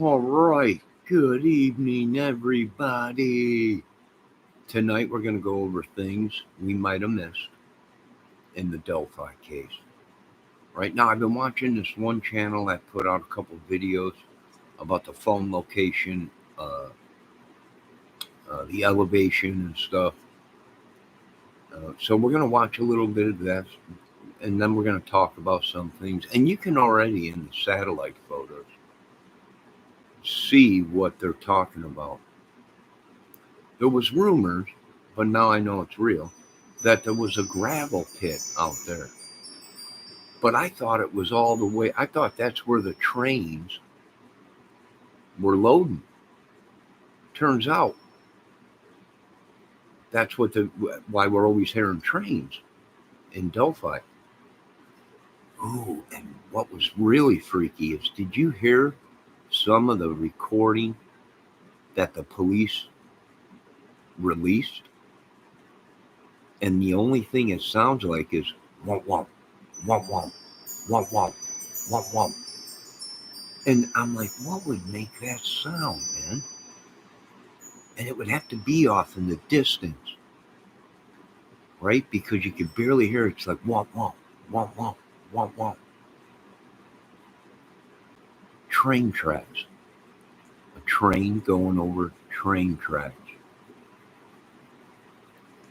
All right. Good evening, everybody. Tonight we're going to go over things we might have missed in the Delphi case. Right now, I've been watching this one channel that put out a couple videos about the phone location, the elevation and stuff. So we're going to watch a little bit of that, and then we're going to talk about some things. And you can already in the satellite photos see what they're talking about. There was rumors, but now I know it's real, that there was a gravel pit out there. But I thought it was all the way, I thought that's where the trains were loading. Turns out that's why we're always hearing trains in Delphi. Oh, and what was really freaky is, did you hear some of the recording that the police released? And the only thing it sounds like is womp womp, womp womp, womp womp, womp womp. And I'm like, what would make that sound, man? And it would have to be off in the distance, right? Because you could barely hear it. It's like womp womp, womp womp, womp womp. Train tracks. A train going over train tracks.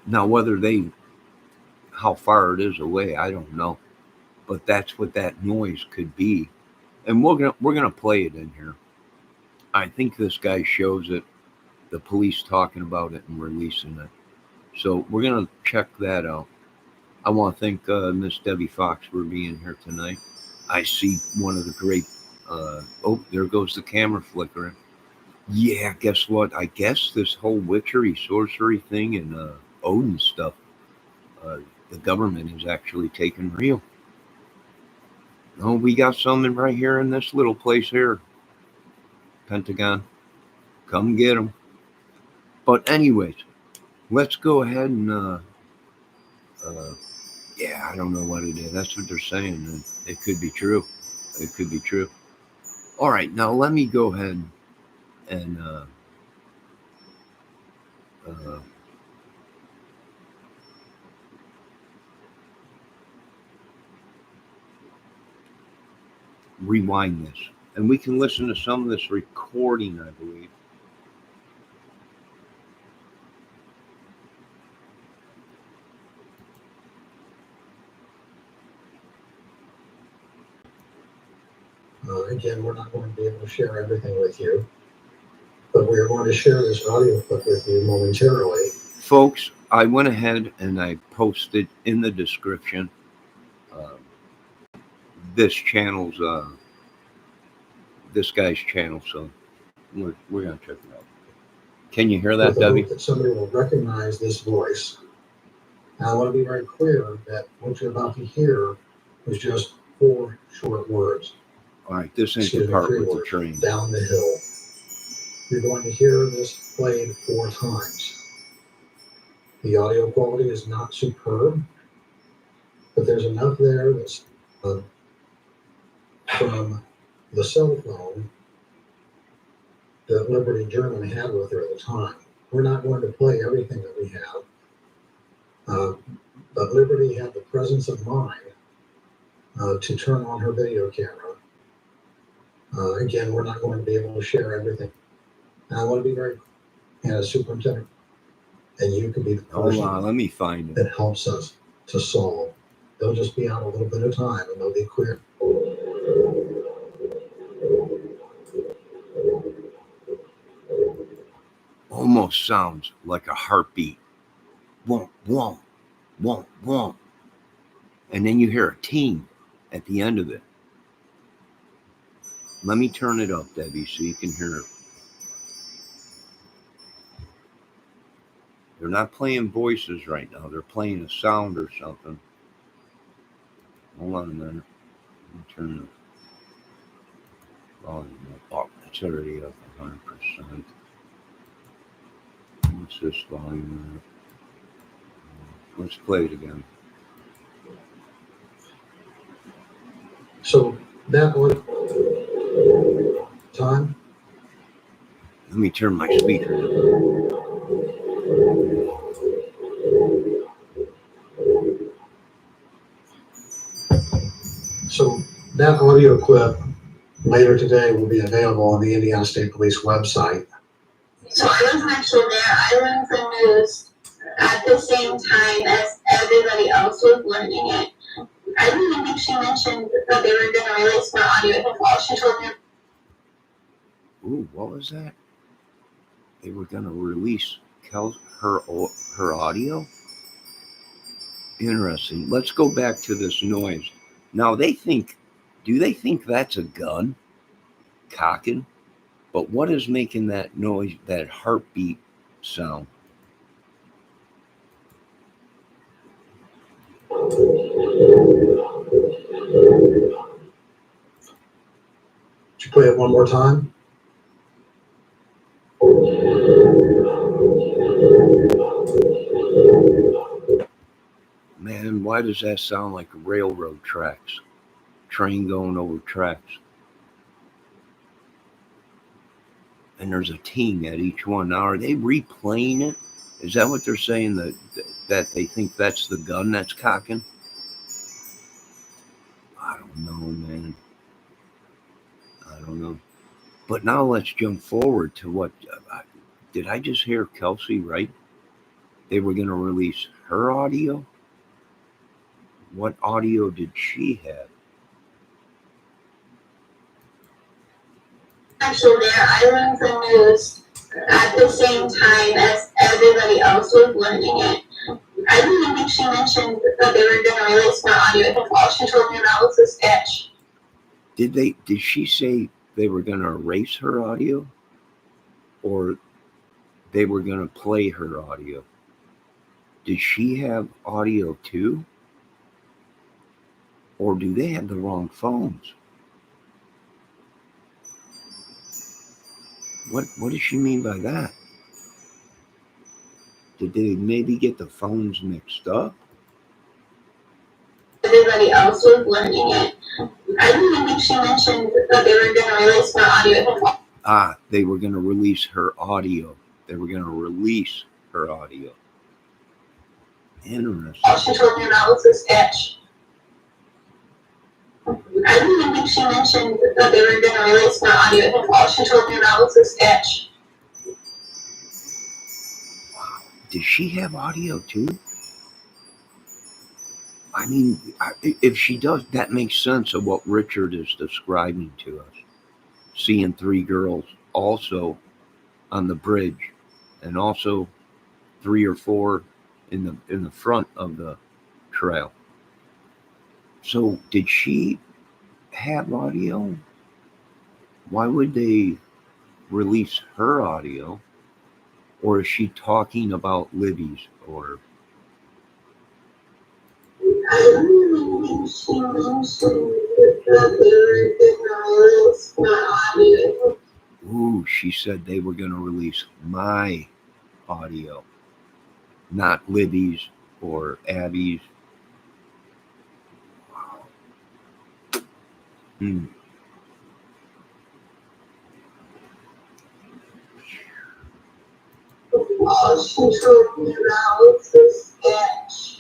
Now, how far it is away, I don't know. But that's what that noise could be. And we're gonna play it in here. I think this guy shows it, the police talking about it and releasing it. So we're gonna check that out. I want to thank Miss Debbie Fox for being here tonight. I see one of the great. Oh, there goes the camera flickering. Yeah, guess what? I guess this whole witchery, sorcery thing and Odin stuff, uh, the government is actually taking real. Oh, we got something right here in this little place here. Pentagon, come get them. But anyways, let's go ahead and uh, yeah, I don't know what it is. That's what they're saying. It could be true. It could be true. All right, now let me go ahead and uh, rewind this. And we can listen to some of this recording, I believe. Again, we're not going to be able to share everything with you, but we are going to share this audio clip with you momentarily. Folks, I went ahead and I posted in the description this channel's, this guy's channel, so we're going to check it out. Can you hear that, with the Debbie? hope that somebody will recognize this voice. Now, I want to be very clear that what you're about to hear is just 4 short words. All right, this ain't the part with the train. Down the hill. You're going to hear this played 4 times. The audio quality is not superb, but there's enough there that's from the cell phone that Liberty German had with her at the time. We're not going to play everything that we have, but Liberty had the presence of mind to turn on her video camera. Again, we're not going to be able to share everything. And I want to be very, as superintendent, and you can be the person let me find it. that helps us to solve. They'll just be out a little bit of time and they'll be clear. Almost sounds like a heartbeat. Womp, womp, womp, womp. And then you hear a ting at the end of it. Let me turn it up, Debbie, so you can hear it. They're not playing voices right now. They're playing a sound or something. Hold on a minute. Let me turn the volume up. Oh, it's already up 100%. What's this volume at? Let's play it again. So that one time, me turn my speaker down. So that audio clip later today will be available on the Indiana State Police website. So I wasn't actually there. I learned the news at the same time as everybody else was learning it. I don't even think she mentioned that they were going to release her audio. I think all she told me. Ooh, what was that? They were going to release her audio? Interesting. Let's go back to this noise. Now, do they think that's a gun cocking? But what is making that noise, that heartbeat sound? Should you play it one more time? Man, why does that sound like railroad tracks? Train going over tracks. And there's a ting at each one. Now, are they replaying it? Is that what they're saying, that they think that's the gun that's cocking? I don't know, man. I don't know. But now let's jump forward to what... did I just hear Kelsey right? They were going to release her audio? What audio did she have? Actually there, I learned the news at the same time as everybody else was learning it. I don't even think she mentioned that they were going to release her audio. I think all she told me about was a sketch. Did she say they were going to erase her audio? Or they were going to play her audio? Did she have audio too? Or do they have the wrong phones? What does she mean by that? Did they maybe get the phones mixed up? Everybody else was learning it. I don't even think she mentioned that they were going to release her audio. They were going to release her audio. They were going to release her audio. Interesting. All she told me about was a sketch. I don't even think she mentioned that they were going to release her audio. I think all she told me about was a sketch. Wow. Does she have audio too? I mean, if she does, that makes sense of what Richard is describing to us. Seeing three girls also on the bridge, and also 3 or 4 in the front of the trail. So did she have audio? Why would they release her audio? Or is she talking about Libby's? Or I don't even think she mentioned that they were going to release my audio. ooh, she said they were going to release my audio, not Libby's or Abby's. Wow. All she told me about was a sketch.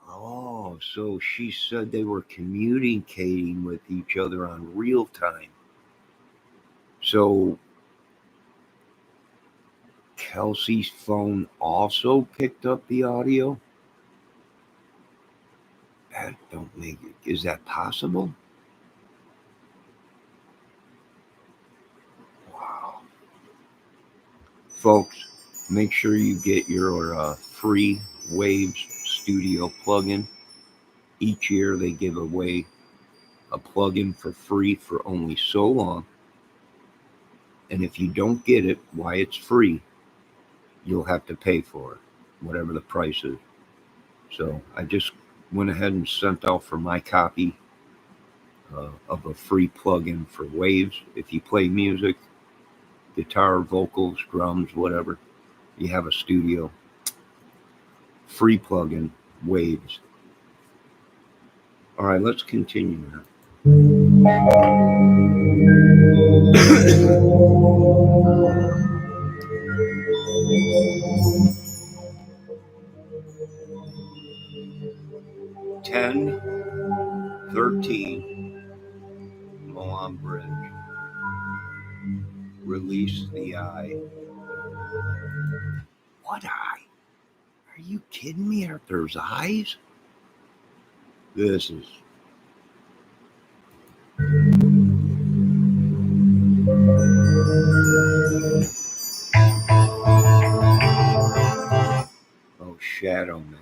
Oh, so she said they were communicating with each other on real time. So Kelsey's phone also picked up the audio? That don't make it. Is that possible? Wow. Folks, make sure you get your free Waves Studio plugin. Each year they give away a plugin for free for only so long. And if you don't get it while it's free, you'll have to pay for it, whatever the price is. So I just went ahead and sent out for my copy of a free plugin for Waves. If you play music, guitar, vocals, drums, whatever. You have a studio. Free plug-in waves. All right, let's continue now. 10:13, Moan Bridge. Release the eye. What eye? Are you kidding me? There's eyes? This is... Oh, Shadow Man.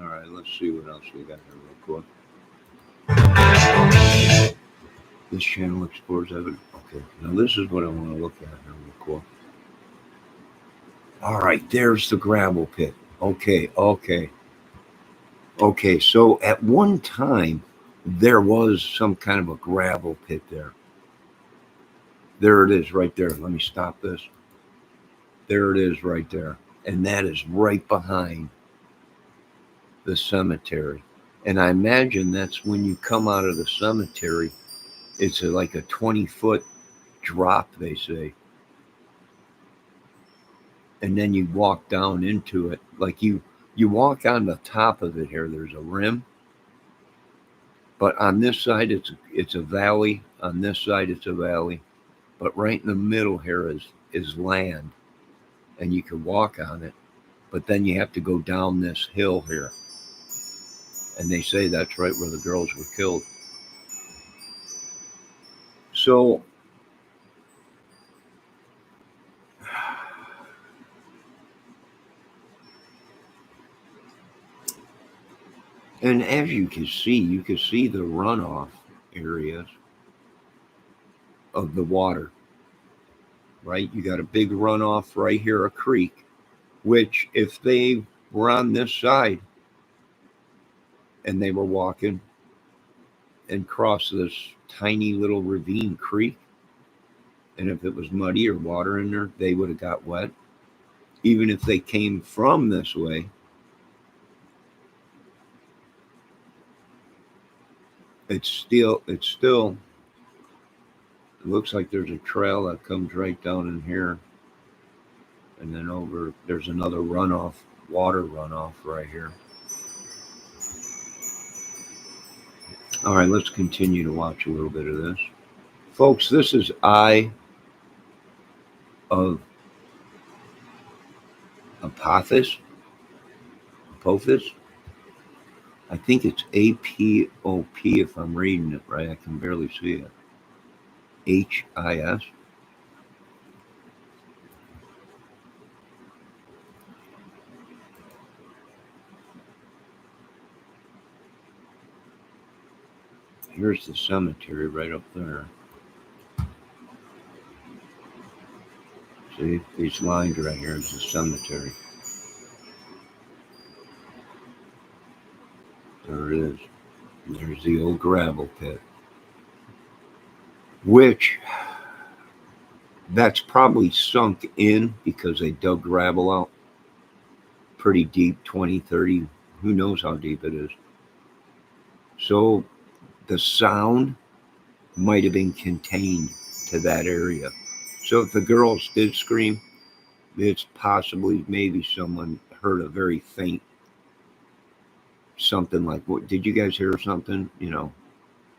All right, let's see what else we got here real quick. This channel explores evidence. Okay, now this is what I want to look at here real quick. All right, there's the gravel pit. Okay, so at one time, there was some kind of a gravel pit there. There it is right there. Let me stop this. There it is right there. And that is right behind the cemetery. And I imagine that's when you come out of the cemetery, it's like a 20-foot drop, they say. And then you walk down into it. Like you walk on the top of it here. There's a rim. But on this side, it's a valley. On this side, it's a valley. But right in the middle here is land. And you can walk on it. But then you have to go down this hill here. And they say that's right where the girls were killed. So, and as you can see the runoff areas of the water, right? You got a big runoff right here, a creek, which if they were on this side and they were walking and crossed this tiny little ravine creek, and if it was muddy or water in there, they would have got wet. Even if they came from this way, it looks like there's a trail that comes right down in here. And then over, there's another runoff, water runoff right here. All right, let's continue to watch a little bit of this. Folks, this is Eye of Apophis. I think it's APOP if I'm reading it right. I can barely see it. HIS. Here's the cemetery right up there. See, these lines right here is the cemetery. There it is. There's the old gravel pit. Which, that's probably sunk in because they dug gravel out pretty deep, 20, 30, who knows how deep it is. So the sound might have been contained to that area. So if the girls did scream, it's possibly maybe someone heard a very faint something like, what did you guys hear something? You know,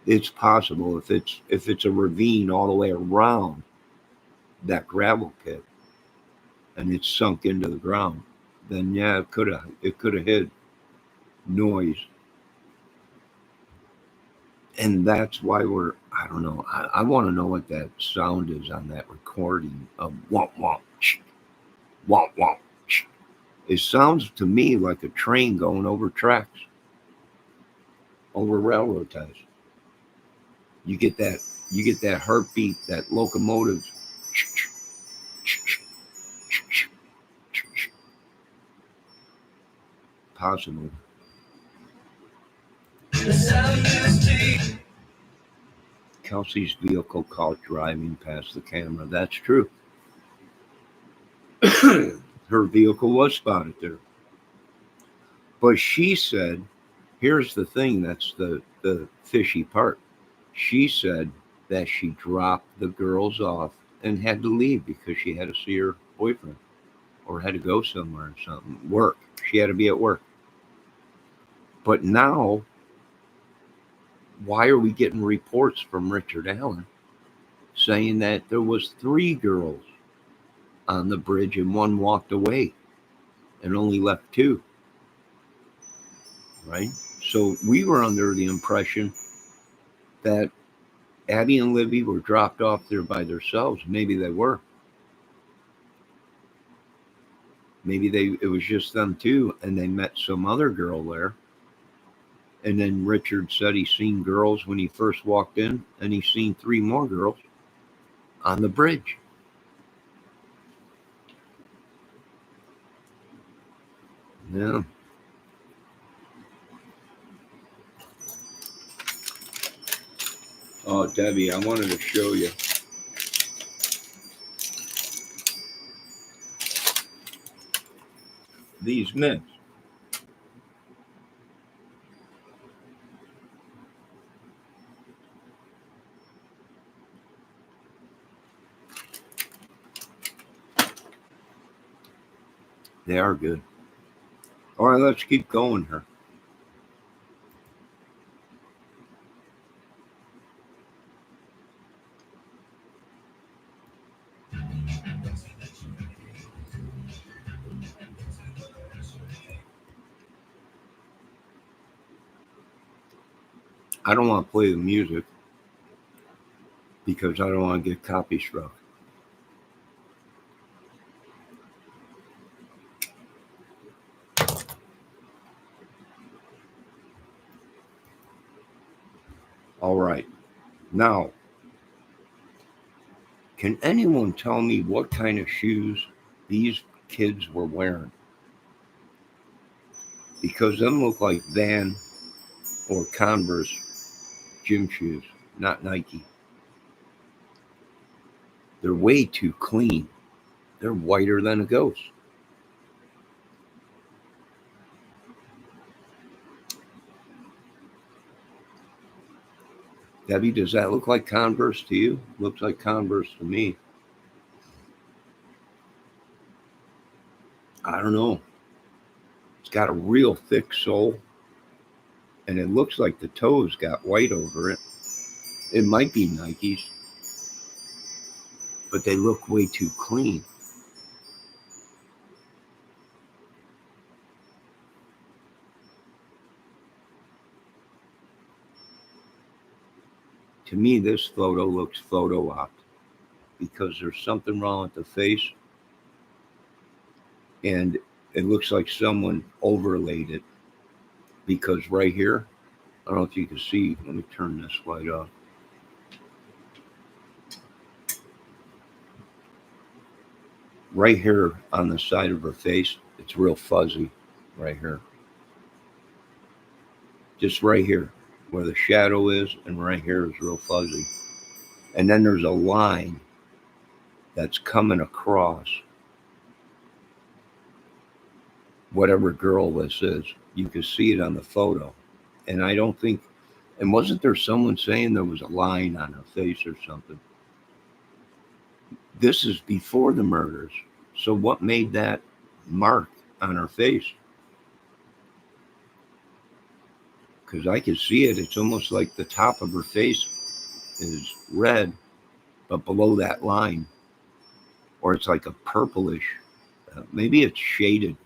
it's possible if it's a ravine all the way around that gravel pit and it's sunk into the ground, then yeah, it could have hit noise. And that's why I don't know. I want to know what that sound is on that recording of womp womp, womp womp. It sounds to me like a train going over tracks, over railroad ties. You get that heartbeat, that locomotive. Possibly. Kelsey's vehicle caught driving past the camera. That's true. Her vehicle was spotted there. But she said, here's the thing that's the fishy part. She said that she dropped the girls off and had to leave because she had to see her boyfriend or had to go somewhere or something. Work. She had to be at work. But now, why are we getting reports from Richard Allen saying that there was 3 girls on the bridge and one walked away and only left 2? Right? So we were under the impression that Abby and Libby were dropped off there by themselves. Maybe they were. Maybe it was just them 2, and they met some other girl there. And then Richard said he seen girls when he first walked in, and he seen 3 more girls on the bridge. Yeah. Oh, Debbie, I wanted to show you. These mitts. They are good. All right, let's keep going here. I don't want to play the music because I don't want to get copy struck. All right. Now, can anyone tell me what kind of shoes these kids were wearing? Because them look like Van or Converse gym shoes, not Nike. They're way too clean. They're whiter than a ghost. Debbie, does that look like Converse to you? Looks like Converse to me. I don't know. It's got a real thick sole, and it looks like the toes got white over it. It might be Nikes, but they look way too clean. To me, this photo looks photo-opped because there's something wrong with the face, and it looks like someone overlaid it because right here, I don't know if you can see, let me turn this light off. Right here on the side of her face, it's real fuzzy right here. Just right here where the shadow is, and right here is real fuzzy. And then there's a line that's coming across whatever girl this is. You can see it on the photo. And I don't think, and wasn't there someone saying there was a line on her face or something? This is before the murders. So what made that mark on her face? Because I can see it. It's almost like the top of her face is red, but below that line, or it's like a purplish, maybe it's shaded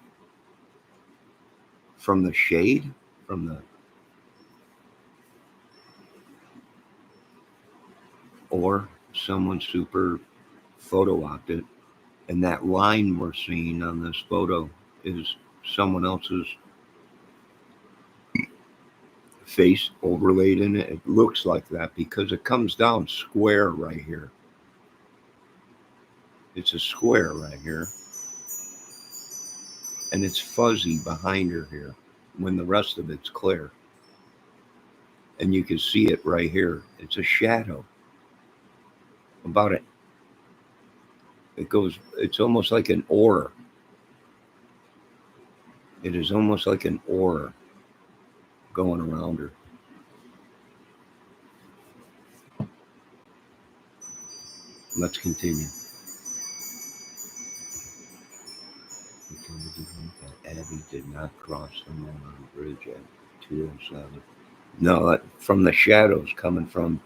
from the shade, from the, or someone super photo-opped it, and that line we're seeing on this photo is someone else's face overlaid in it. It looks like that because it comes down square right here. It's a square right here, and it's fuzzy behind her here when the rest of it's clear. And you can see it right here. It's a shadow about It's almost like an aura. It is almost like an aura going around her. Let's continue. Abby did not cross the moon on the bridge at 207. No, from the shadows coming from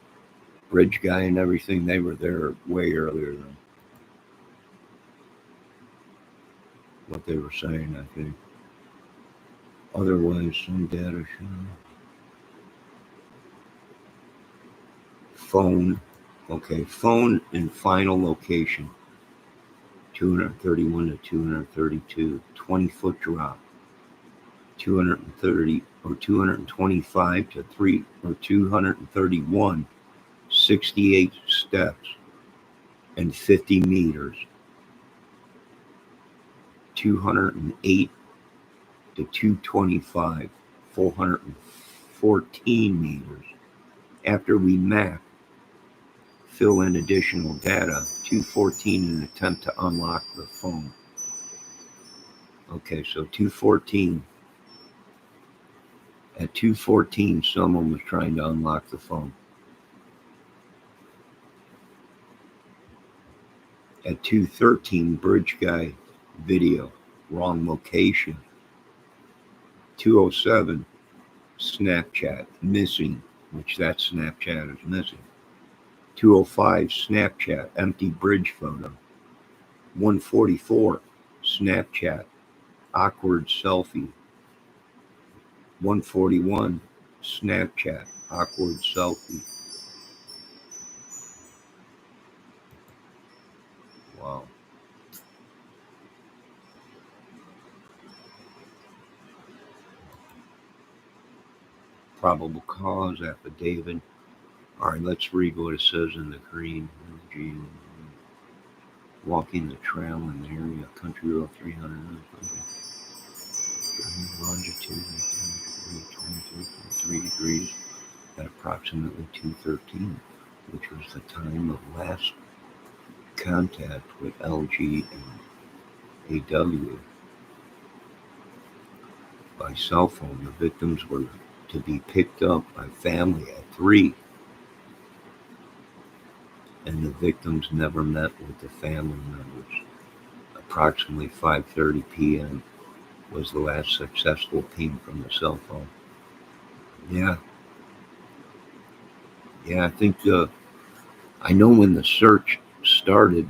bridge guy and everything, they were there way earlier than what they were saying, I think. Otherwise, some data show. Phone. Okay, phone and final location. 231 to 232. 20-foot drop. 230 or 225 to 3 or 231. 68 steps and 50 meters. 208 to 225, 414 meters. After we map, fill in additional data, 214 in an attempt to unlock the phone. Okay, so 214. At 214, someone was trying to unlock the phone. At 213, bridge guy video, wrong location. 207, Snapchat, missing, which that Snapchat is missing. 205, Snapchat, empty bridge photo. 144, Snapchat, awkward selfie. 141, Snapchat, awkward selfie. Wow. Probable cause affidavit. All right, let's read what it says in the green. Walking the trail in the area, country road 300. Longitude 23.3 degrees at approximately 2:13, which was the time of last contact with LG and AW by cell phone. The victims were to be picked up by family at 3, and the victims never met with the family members. Approximately 5:30 p.m. was the last successful ping from the cell phone. Yeah, I think I know when the search started.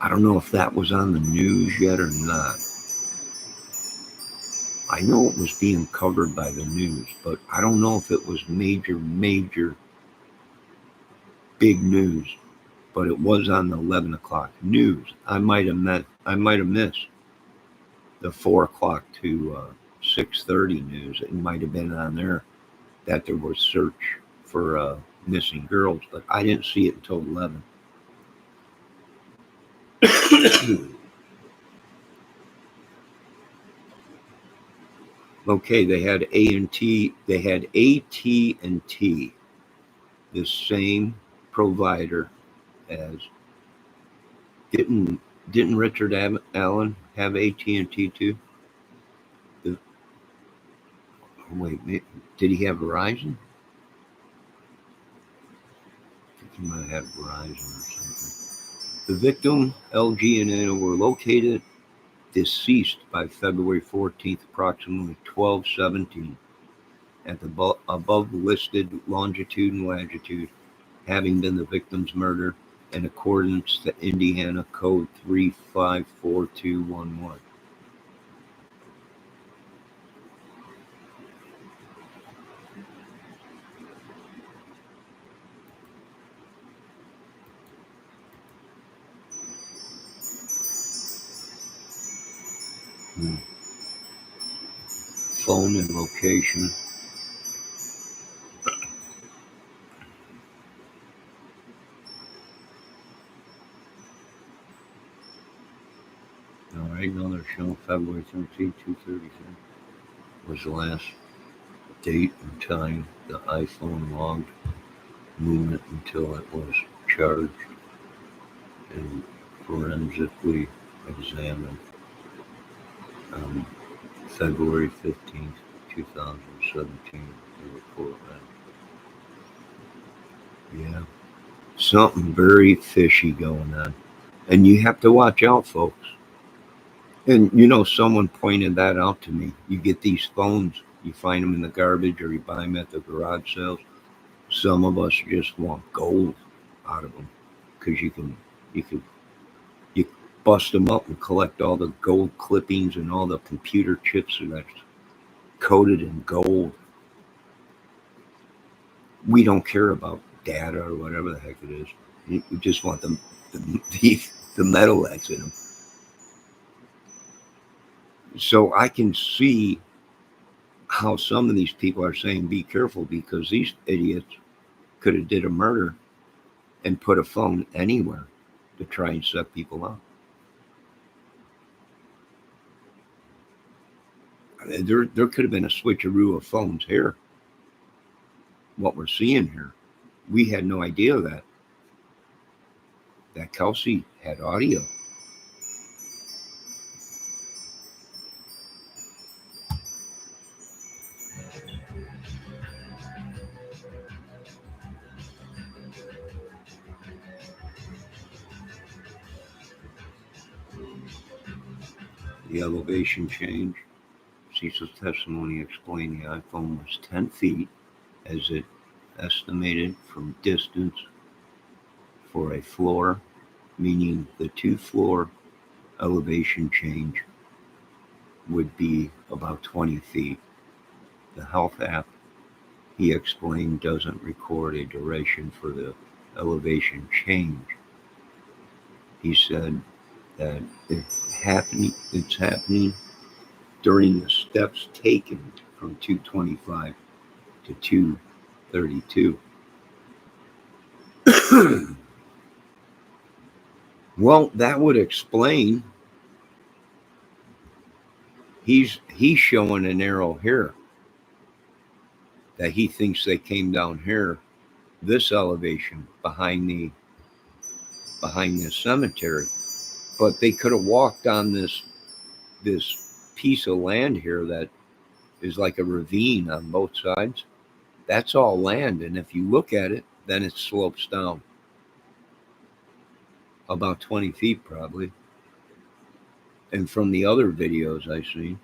I don't know if that was on the news yet or not. I know it was being covered by the news, but I don't know if it was major, big news. But it was on the 11 o'clock news. I might have missed the 4 o'clock to 6:30 news. It might have been on there that there was search for missing girls, but I didn't see it until 11. Okay, they had AT&T, the same provider as didn't Richard Allen have AT&T too? Wait, did he have Verizon? I think he might have Verizon or something. The victim, LG and Anna, were located deceased by February 14th, approximately 12:17, at the above listed longitude and latitude, having been the victim's murder in accordance to Indiana Code 354211. Phone and location. All right, now they're showing February 13th, 2:33 was the last date and time the iPhone logged movement until it was charged. and forensically examined on February 15th, 2017. The report read. Yeah, something very fishy going on. And you have to watch out, folks. And someone pointed that out to me. You get these phones, you find them in the garbage or you buy them at the garage sales. Some of us just want gold out of them because you could you bust them up and collect all the gold clippings and all the computer chips that's coated in gold. We don't care about data or whatever the heck it is. We just want the metal that's in them. So I can see how some of these people are saying be careful because these idiots could have did a murder and put a phone anywhere to try and set people up. There could have been a switcheroo of phones here. What we're seeing here, we had no idea that Kelsey had audio. The elevation change. Cecil's testimony explained the iPhone was 10 feet as it estimated from distance for a floor, meaning the 2-floor elevation change would be about 20 feet. The health app, he explained, doesn't record a duration for the elevation change. He said that it's happening during the steps taken from 225 to 232. Well, that would explain. He's showing an arrow here that he thinks they came down here, this elevation behind the cemetery, but they could have walked on this piece of land here that is like a ravine on both sides. That's all land, and if you look at it, then it slopes down about 20 feet probably. And from the other videos I've seen,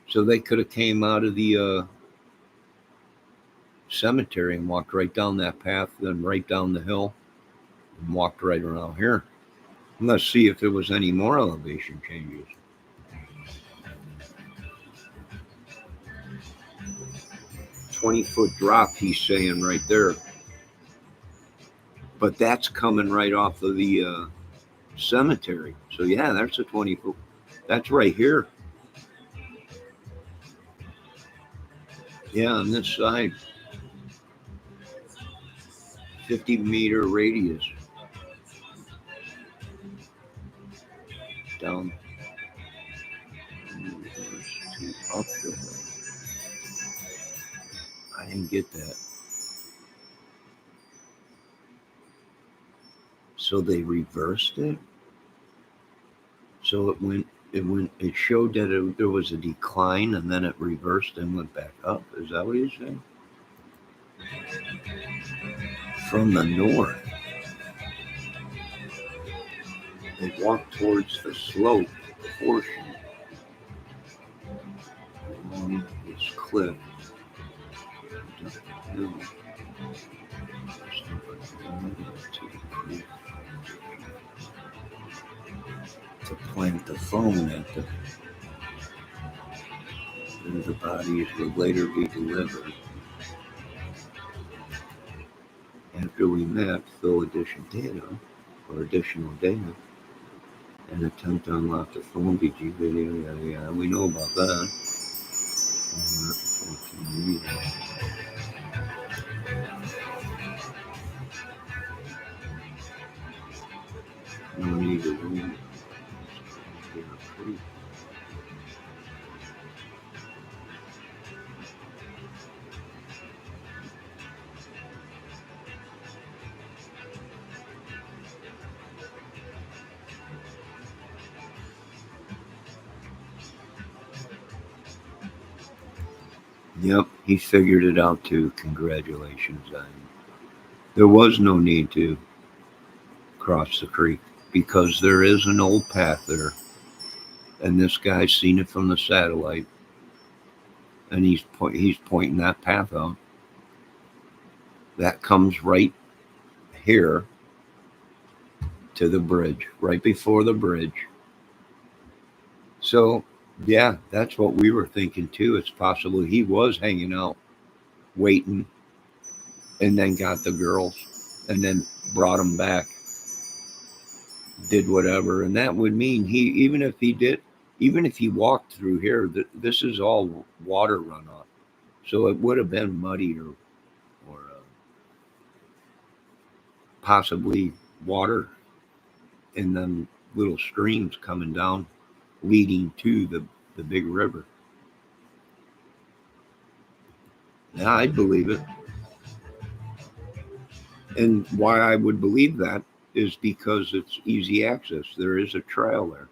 so they could have came out of the cemetery and walked right down that path, then right down the hill, and walked right around here. And let's see if there was any more elevation changes. "20-foot drop," he's saying right there. But that's coming right off of the cemetery. So yeah, that's a 20-foot. That's right here. Yeah, on this side. 50-meter radius. Down to up the hill. I didn't get that. So they reversed it. So it showed that there was a decline and then it reversed and went back up. Is that what you're saying? From the north, they walked towards the slope portion along this cliff. To plant the phone at the bodies would later be delivered. After we mapped fill additional data, and attempt to unlock the phone BG video, yeah, we know about that. No need to read. Yep, he figured it out too. Congratulations on him. There was no need to cross the creek because there is an old path there, and this guy's seen it from the satellite, and he's pointing that path out. That comes right here to the bridge, right before the bridge. So, yeah, that's what we were thinking too. It's possible he was hanging out, waiting, and then got the girls, and then brought them back, did whatever, and that would mean he, even if he walked through here, this is all water runoff, so it would have been muddy or possibly water in them little streams coming down, leading to the big river. Yeah, I'd believe it. And why I would believe that is because it's easy access. There is a trail there.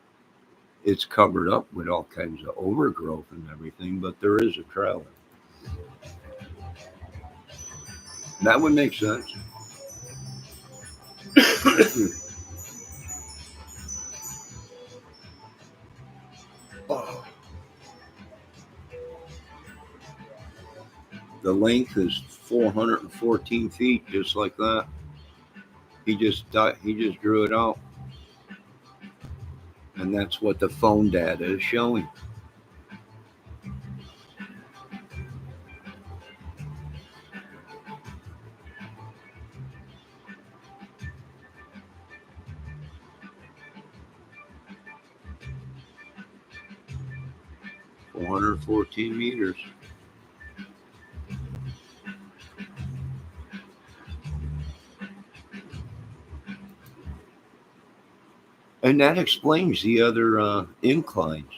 It's covered up with all kinds of overgrowth and everything, but there is a trail there. That would make sense. Oh, the length is 414 feet, just like that. He just drew it out, and that's what the phone data is showing. 414 meters. And that explains the other inclines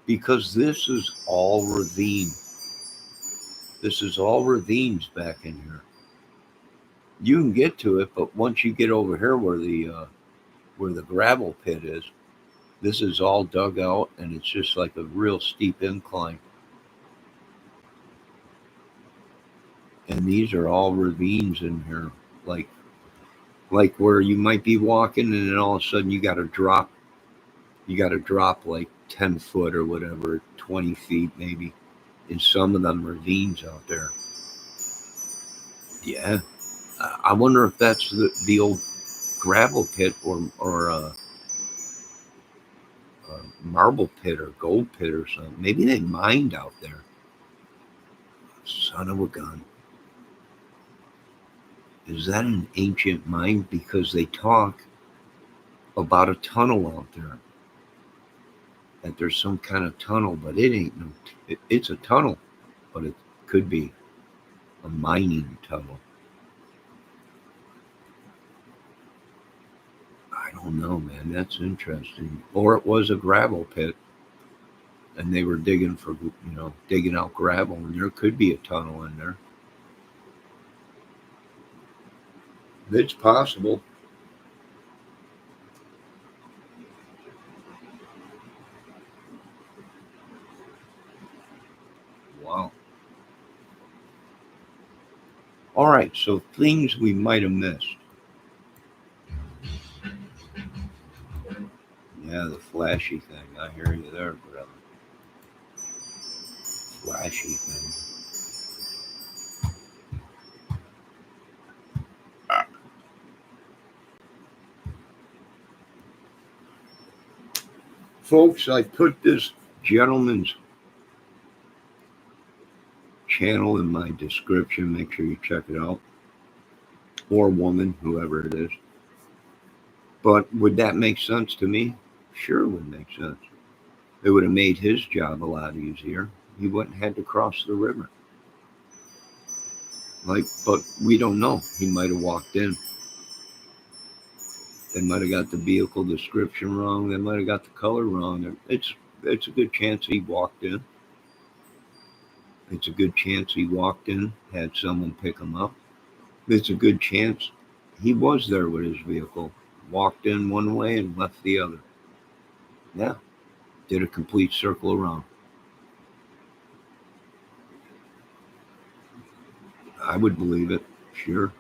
because this is all ravine. This is all ravines back in here. You can get to it, but once you get over here where the gravel pit is, this is all dug out, and it's just like a real steep incline. And these are all ravines in here, like where you might be walking, and then all of a sudden you got to drop. You got to drop like 10 foot or whatever, 20 feet maybe, in some of them ravines out there. Yeah, I wonder if that's the old gravel pit or marble pit or gold pit or something. Maybe they mined out there. Son of a gun. Is that an ancient mine? Because they talk about a tunnel out there. That there's some kind of tunnel, but it ain't no. It's a tunnel, but it could be a mining tunnel. I don't know, man. That's interesting. Or it was a gravel pit, and they were digging for digging out gravel, and there could be a tunnel in there. It's possible. Wow. All right, so things we might have missed. Yeah, the flashy thing. I hear you there, brother. Flashy thing. Folks, I put this gentleman's channel in my description. Make sure you check it out. Or woman, whoever it is. But would that make sense to me? Sure, it would make sense. It would have made his job a lot easier. He wouldn't have had to cross the river. But we don't know. He might have walked in. They might have got the vehicle description wrong. They might have got the color wrong. It's a good chance he walked in. It's a good chance he walked in, had someone pick him up. It's a good chance he was there with his vehicle, walked in one way and left the other. Yeah, did a complete circle around. I would believe it. Sure.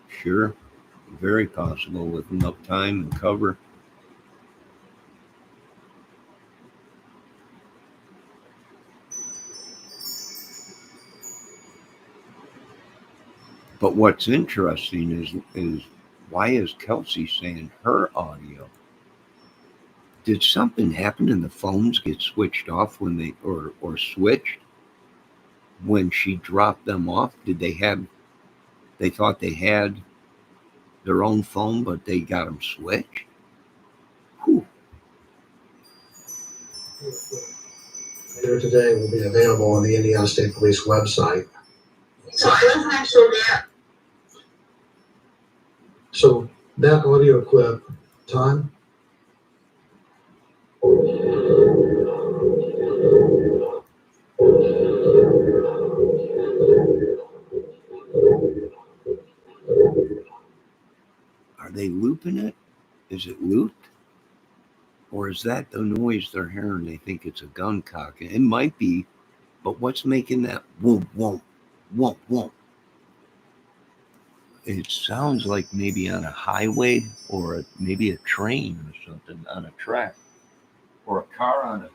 Sure. Very possible with enough time and cover. But what's interesting is why is Kelsey saying her audio? Did something happen and the phones get switched off when they or switched when she dropped them off? Did they thought they had their own phone, but they got them switched? Whew. Later today will be available on the Indiana State Police website. So I wasn't actually there. So that audio clip, time? Are they looping it? Is it looped? Or is that the noise they're hearing? They think it's a gun cock. It might be, but what's making that whoop, whoop, whoop, whoop? It sounds like maybe on a highway or maybe a train or something on a track or a car on a.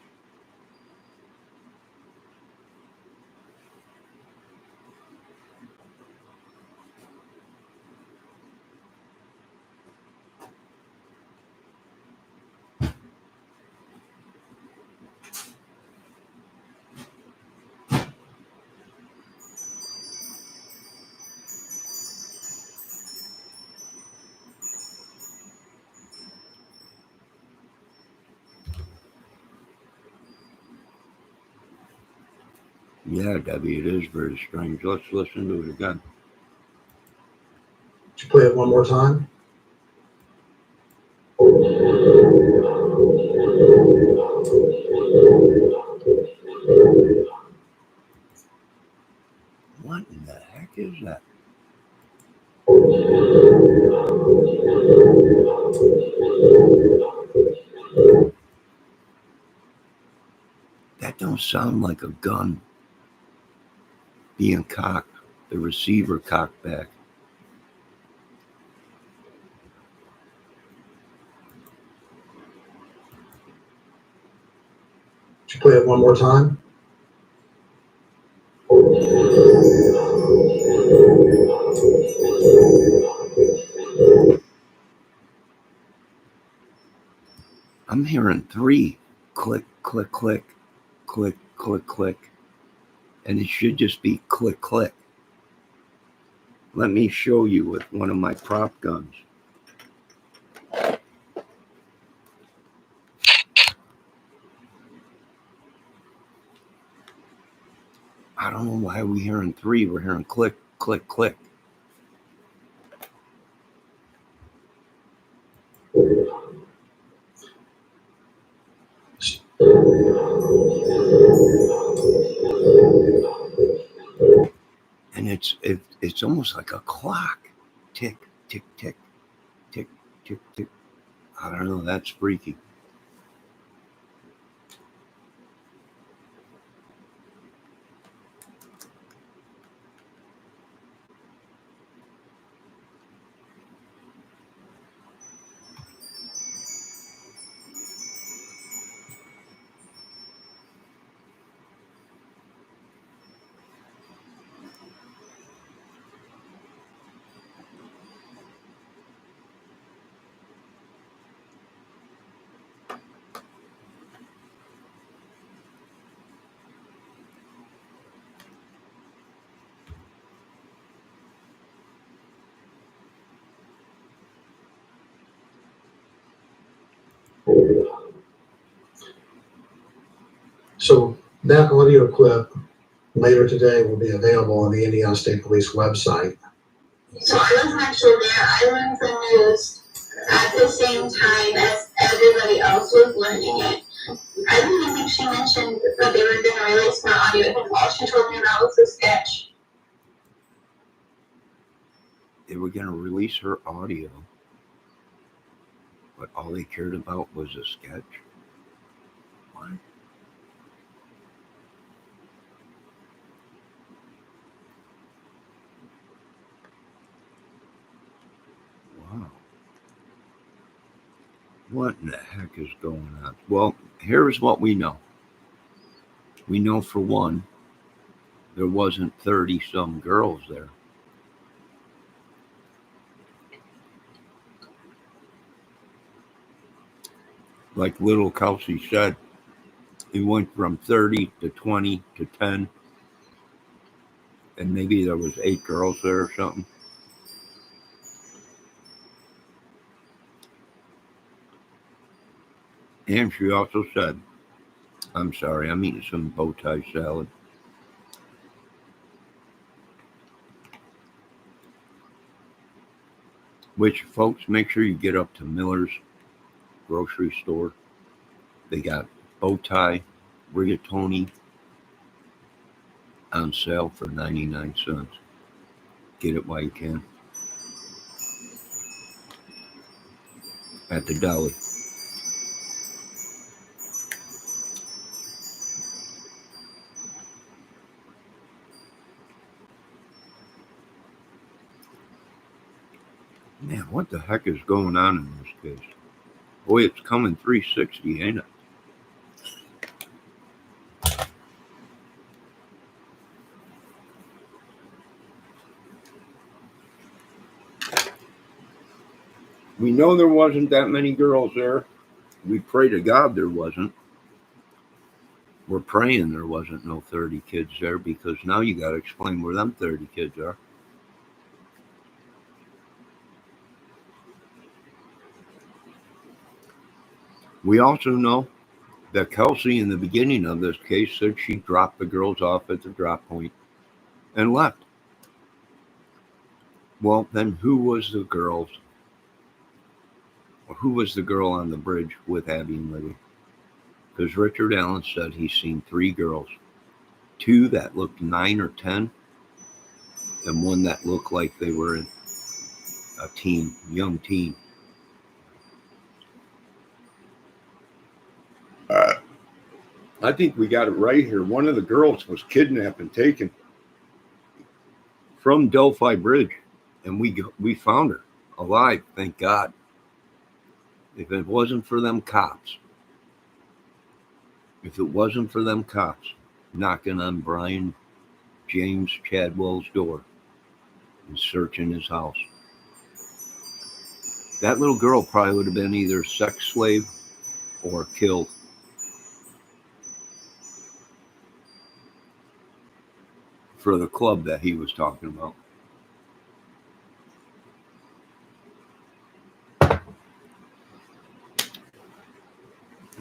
Yeah, Debbie, it is very strange. Let's listen to it again. Did you play it one more time? What in the heck is that? That don't sound like a gun being cocked, the receiver cocked back. Did you play it one more time? I'm hearing 3 click, click, click, click, click, click, and it should just be click, click. Let me show you with one of my prop guns. I don't know why we're hearing 3. We're hearing click, click, click. And it's almost like a clock. Tick, tick, tick, tick, tick, tick. I don't know. That's freaky. So that audio clip later today will be available on the Indiana State Police website. So I wasn't actually there. I learned the news at the same time as everybody else was learning it. I don't even think she mentioned that they were going to release my audio. I think all she told me about was the sketch. They were going to release her audio, but all they cared about was a sketch. What? What in the heck is going on? Well, here's what we know. We know for one, there wasn't 30 some girls there. Like little Kelsey said, it went from 30 to 20 to 10, and maybe there was 8 girls there or something. And she also said, I'm sorry, I'm eating some bow tie salad. Which, folks, make sure you get up to Miller's grocery store. They got bow tie, rigatoni on sale for 99 cents. Get it while you can. At the deli. Man, what the heck is going on in this case? Boy, it's coming 360, ain't it? We know there wasn't that many girls there. We pray to God there wasn't. We're praying there wasn't no 30 kids there, because now you got to explain where them 30 kids are. We also know that Kelsey, in the beginning of this case, said she dropped the girls off at the drop point and left. Well, then who was the girls? Or who was the girl on the bridge with Abby and Libby? Because Richard Allen said he's seen 3 girls. 2 that looked 9 or 10, and 1 that looked like they were a teen, young teen. I think we got it right here. One of the girls was kidnapped and taken from Delphi Bridge, and we found her alive, thank God. If it wasn't for them cops knocking on Brian James Chadwell's door and searching his house, that little girl probably would have been either sex slave or killed. For the club that he was talking about.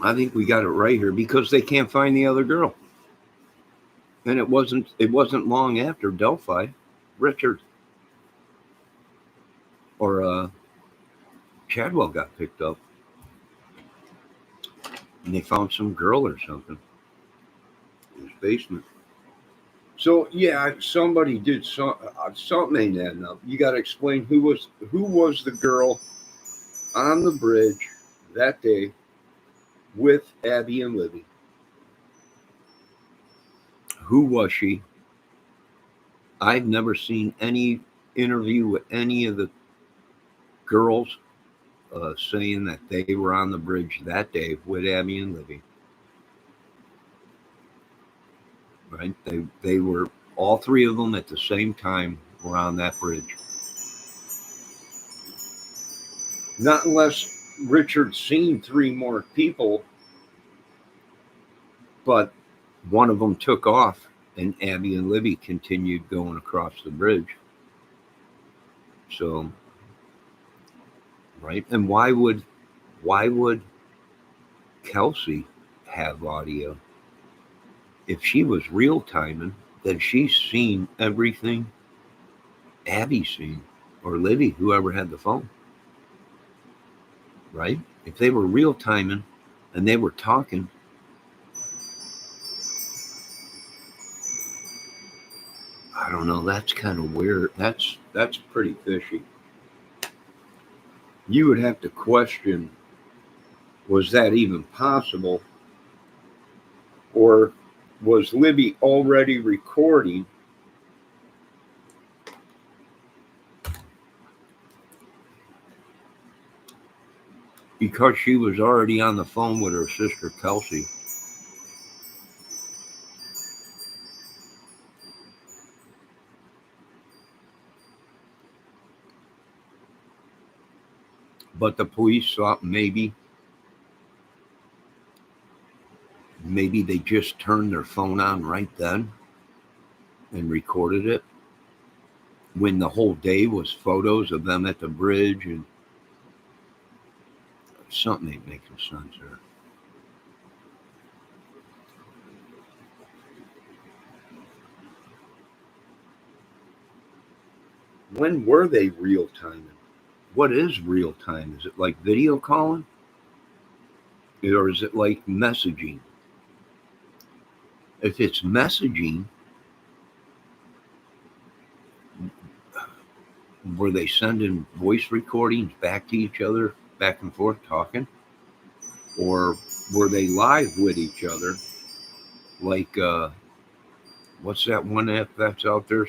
I think we got it right here, because they can't find the other girl. And it wasn't long after Delphi, Richard or Chadwell got picked up, and they found some girl or something in his basement. So yeah, somebody did something ain't adding up. You got to explain who was the girl on the bridge that day with Abby and Libby. Who was she? I've never seen any interview with any of the girls saying that they were on the bridge that day with Abby and Libby. Right? They were, all 3 of them at the same time were on that bridge. Not unless Richard seen 3 more people, but one of them took off and Abby and Libby continued going across the bridge. So, right? And why would Kelsey have audio? If she was real timing, then she's seen everything Abby's seen, or Libby, whoever had the phone. Right? If they were real timing and they were talking, I don't know, that's kind of weird. That's pretty fishy. You would have to question, was that even possible? Or was Libby already recording because she was already on the phone with her sister Kelsey. But the police thought maybe they just turned their phone on right then and recorded it when the whole day was photos of them at the bridge, and something ain't making sense there. When were they real timing? What is real time? Is it like video calling? Or is it like messaging? If it's messaging, were they sending voice recordings back to each other, back and forth talking? Or were they live with each other? Like, what's that one app that's out there?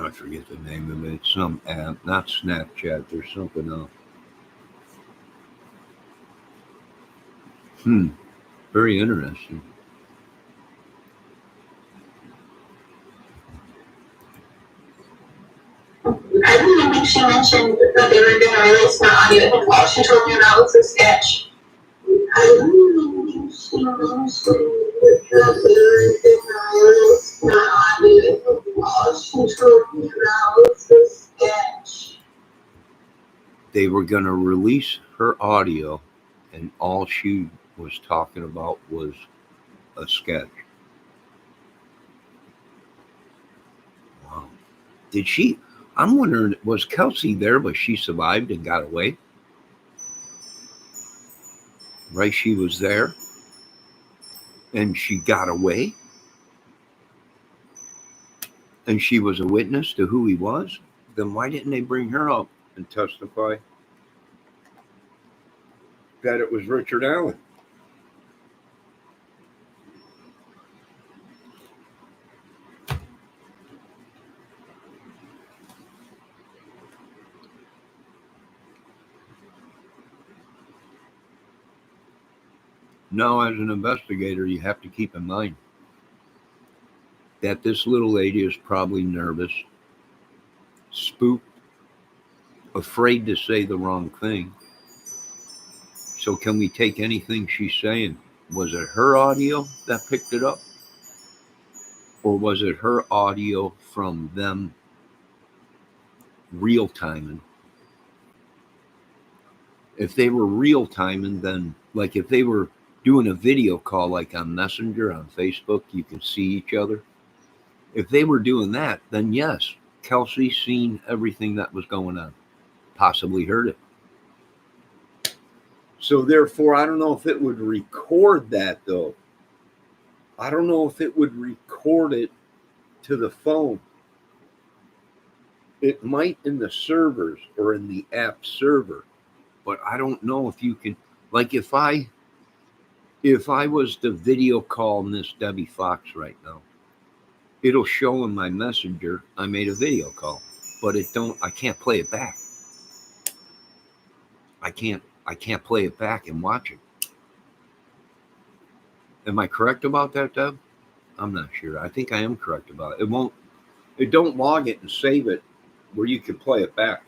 I forget the name of it. It's some app, not Snapchat. There's something else. Very interesting. I didn't think she mentioned that they were going to release my audio. All she told me about was a sketch. I didn't think she mentioned that they were going to release my audio. All she told me about was a sketch. They were going to release her audio, and all she was talking about was a sketch. Wow. Did she? I'm wondering, was Kelsey there, but she survived and got away? Right? She was there and she got away? And she was a witness to who he was? Then why didn't they bring her up and testify that it was Richard Allen? Now, as an investigator, you have to keep in mind that this little lady is probably nervous, spooked, afraid to say the wrong thing. So can we take anything she's saying? Was it her audio that picked it up? Or was it her audio from them real timing? If they were real timing, then like if they were doing a video call like on Messenger, on Facebook, you can see each other. If they were doing that, then yes, Kelsey seen everything that was going on, possibly heard it. So therefore, I don't know if it would record that though. I don't know if it would record it to the phone. It might in the servers or in the app server, but I don't know if you can, like if I was to video call Miss Debbie Fox right now, it'll show in my messenger I made a video call, but I can't play it back. I can't play it back and watch it. Am I correct about that, Deb? I'm not sure. I think I am correct about it. It don't log it and save it where you can play it back.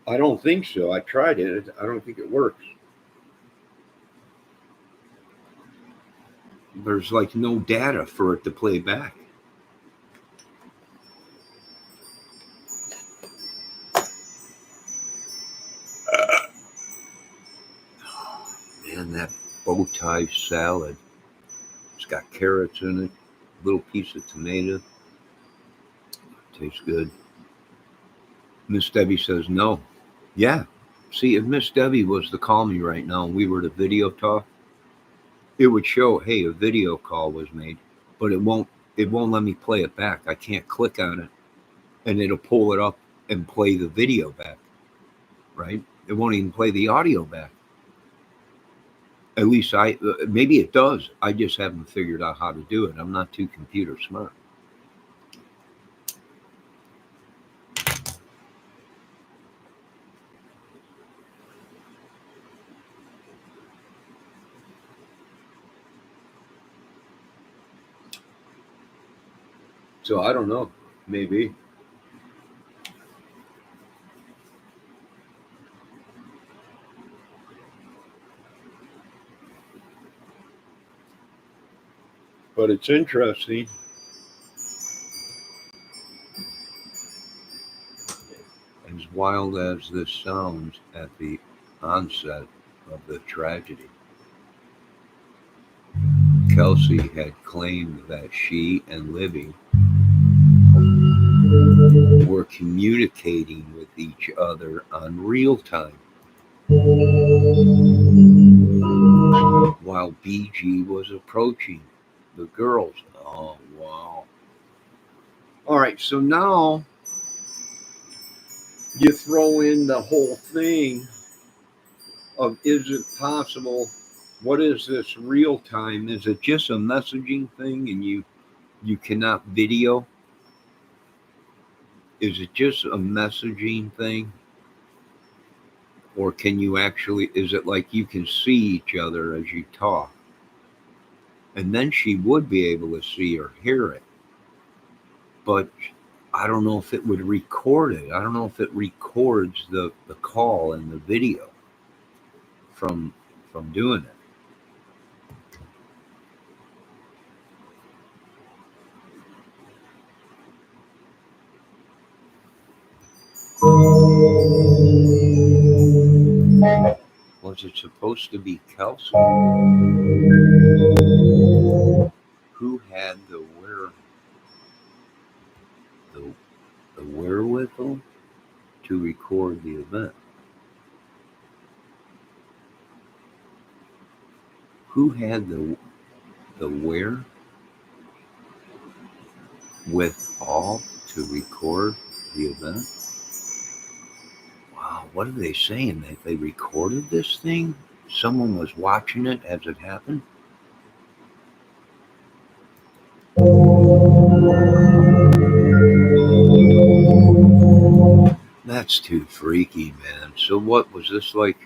I don't think so. I tried it. I don't think it works. There's like no data for it to play back. Man, that bow tie salad. It's got carrots in it, a little piece of tomato. Tastes good. Miss Debbie says no. Yeah. See, if Miss Debbie was to call me right now and we were to video talk, it would show, hey, a video call was made, but it won't let me play it back. I can't click on it and it'll pull it up and play the video back, right? It won't even play the audio back. At least maybe it does. I just haven't figured out how to do it. I'm not too computer smart. So I don't know. Maybe. But it's interesting. As wild as this sounds at the onset of the tragedy, Kelsey had claimed that she and Libby were communicating with each other on real time while BG was approaching the girls. Oh, wow. All right, so now you throw in the whole thing of, is it possible? What is this real time? Is it just a messaging thing and you cannot video? Is it just a messaging thing? Or can you actually, is it like you can see each other as you talk? And then she would be able to see or hear it. But I don't know if it would record it. I don't know if it records the call and the video from doing it. Was it supposed to be Kelsey? Who had the wherewithal to record the event? Who had the wherewithal to record the event? Wow, what are they saying? That they recorded this thing? Someone was watching it as it happened? That's too freaky, man. So what was this like?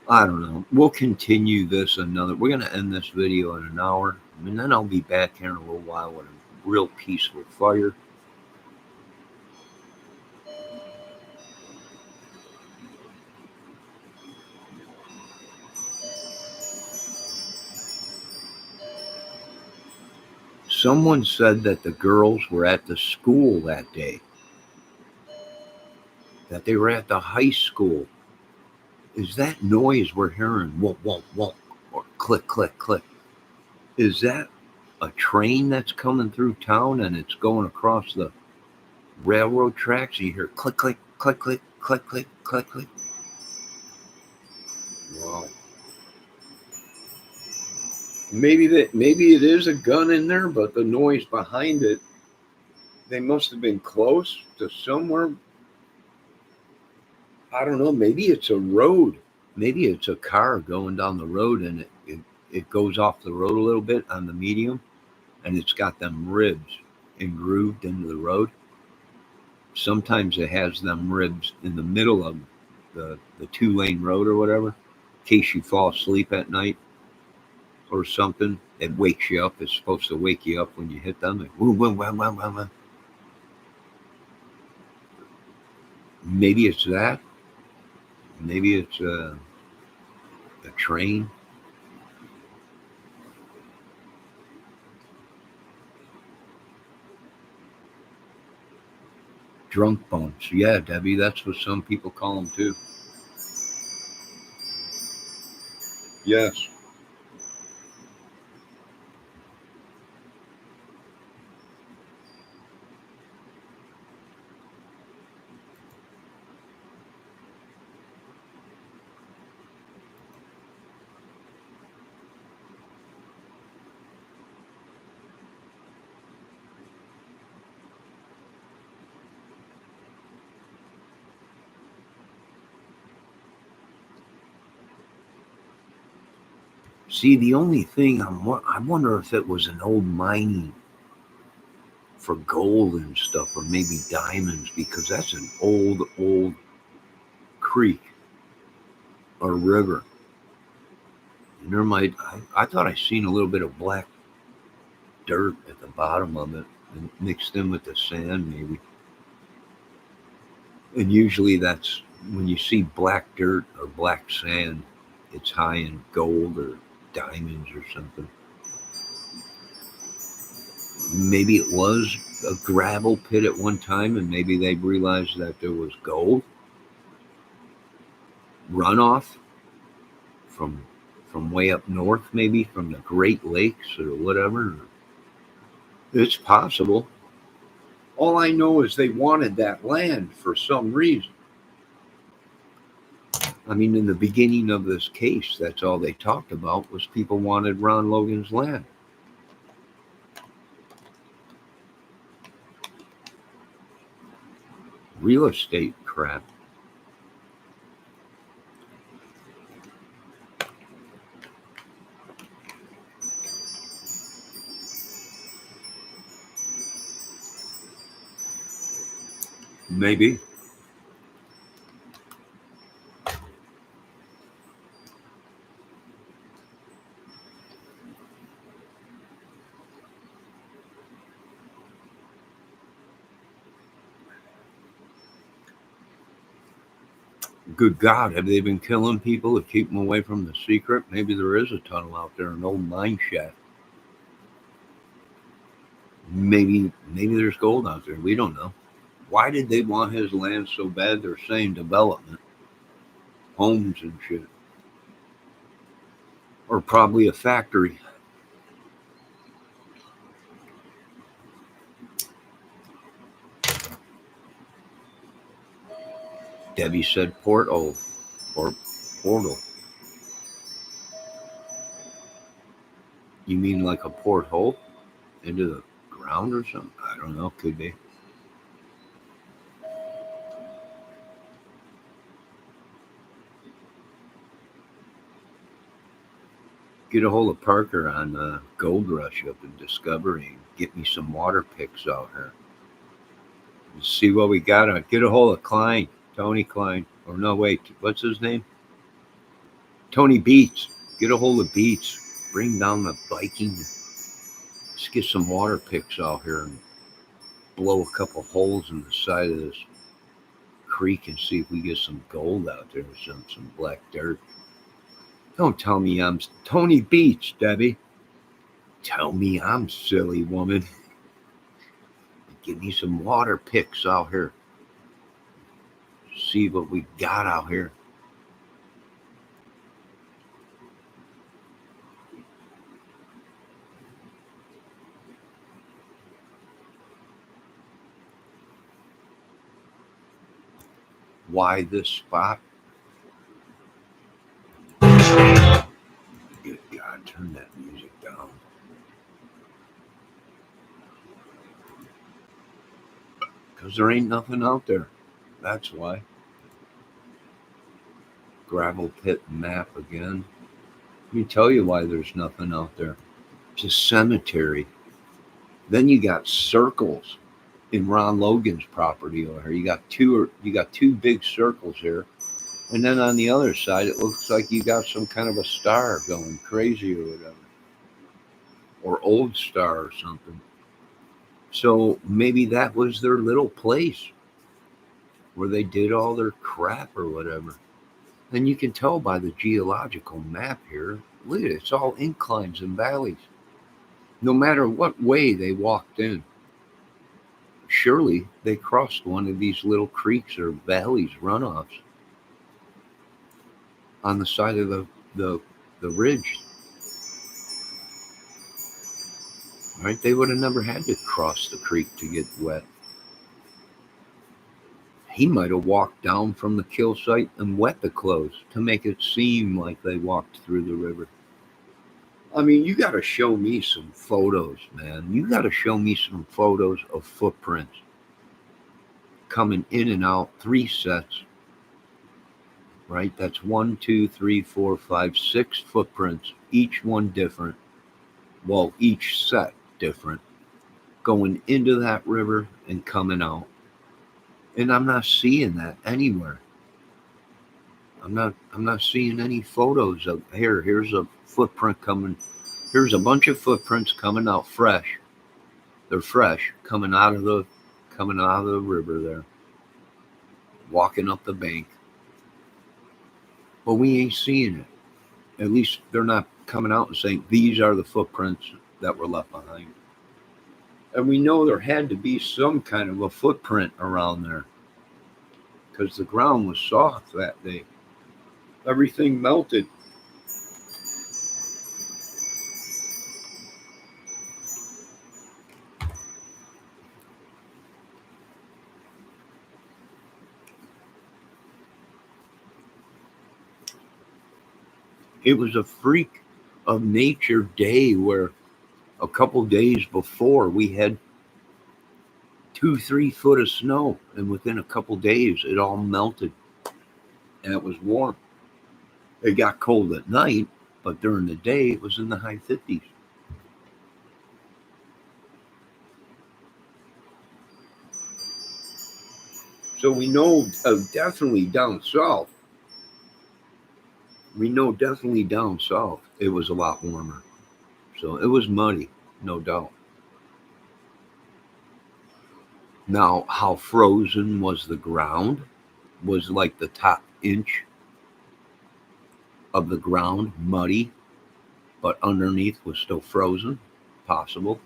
I don't know. We'll continue this we're going to end this video in an hour. And then I'll be back here in a little while with a real peaceful fire. Someone said that the girls were at the school that day, that they were at the high school. Is that noise we're hearing, whoop, whoop, whoop, or click, click, click? Is that a train that's coming through town and it's going across the railroad tracks? You hear click, click, click, click, click, click, click, click. Wow. Maybe it is a gun in there, but the noise behind it, they must have been close to somewhere. I don't know. Maybe it's a road. Maybe it's a car going down the road and it goes off the road a little bit on the medium and it's got them ribs engrooved into the road. Sometimes it has them ribs in the middle of the 2-lane road or whatever, in case you fall asleep at night or something. It wakes you up. It's supposed to wake you up when you hit them. Maybe it's that. Maybe it's a train. Drunk bumps. Yeah, Debbie, that's what some people call them too. Yes. See, the only thing I wonder if it was an old mining for gold and stuff, or maybe diamonds, because that's an old creek or river. And there might, I thought I seen a little bit of black dirt at the bottom of it and mixed in with the sand, maybe. And usually that's when you see black dirt or black sand, it's high in gold or diamonds or something. Maybe it was a gravel pit at one time, and maybe they realized that there was gold runoff from way up north, maybe from the Great Lakes or whatever. It's possible. All I know is they wanted that land for some reason. I mean, in the beginning of this case, that's all they talked about was people wanted Ron Logan's land. Real estate crap. Maybe. Good God, have they been killing people to keep them away from the secret? Maybe there is a tunnel out there, an old mine shaft. Maybe there's gold out there. We don't know. Why did they want his land so bad? They're saying development, homes and shit, or probably a factory. Debbie said portal or portal. You mean like a porthole into the ground or something? I don't know. Could be. Get a hold of Parker on Gold Rush up in Discovery. Get me some water picks out here. Let's see what we got. Get a hold of Klein, Tony Klein. Or no, wait, what's his name? Tony Beats. Get a hold of Beats. Bring down the Viking. Let's get some water picks out here and blow a couple holes in the side of this creek and see if we get some gold out there or some black dirt. Don't tell me I'm Tony Beach, Debbie. Tell me I'm silly, woman. Give me some water picks out here. See what we got out here. Why this spot? Good God, turn that music down. Because there ain't nothing out there. That's why. Gravel pit map again. Let me tell you why there's nothing out there. It's a cemetery. Then you got circles in Ron Logan's property over here. You got two big circles here. And then on the other side, it looks like you got some kind of a star going crazy or whatever. Or old star or something. So maybe that was their little place where they did all their crap or whatever. And you can tell by the geological map here, look at it, it's all inclines and valleys. No matter what way they walked in, surely they crossed one of these little creeks or valleys, runoffs on the side of the ridge. Right? They would have never had to cross the creek to get wet. He might have walked down from the kill site and wet the clothes to make it seem like they walked through the river. I mean, you got to show me some photos, man. You got to show me some photos of footprints coming in and out, 3 sets. right? That's 1, 2, 3, 4, 5, 6 footprints, each one different. Well, each set different, going into that river and coming out. And I'm not seeing that anywhere. I'm not seeing any photos of here's a footprint coming. Here's a bunch of footprints coming out fresh. They're fresh, coming out of the river there, walking up the bank. But we ain't seeing it. At least they're not coming out and saying these are the footprints that were left behind. And we know there had to be some kind of a footprint around there because the ground was soft that day. Everything melted. It was a freak of nature day where a couple days before we had 2, 3 foot of snow, and within a couple days it all melted and it was warm. It got cold at night, but during the day it was in the high 50s. So we know definitely down south. We know definitely down south it was a lot warmer. So it was muddy, no doubt. Now, how frozen was the ground? Was like the top inch of the ground muddy, but underneath was still frozen? Possible.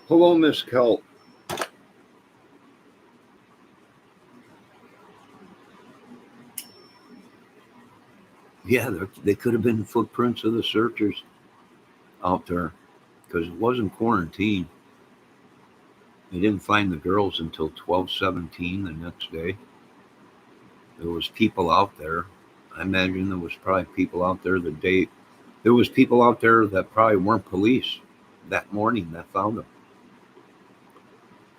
Hello, Miss Kelp. Yeah, they could have been footprints of the searchers out there because it wasn't quarantine. They didn't find the girls until 12:17 the next day. There was people out there. I imagine there was probably people out there the day. There was people out there that probably weren't police that morning that found them.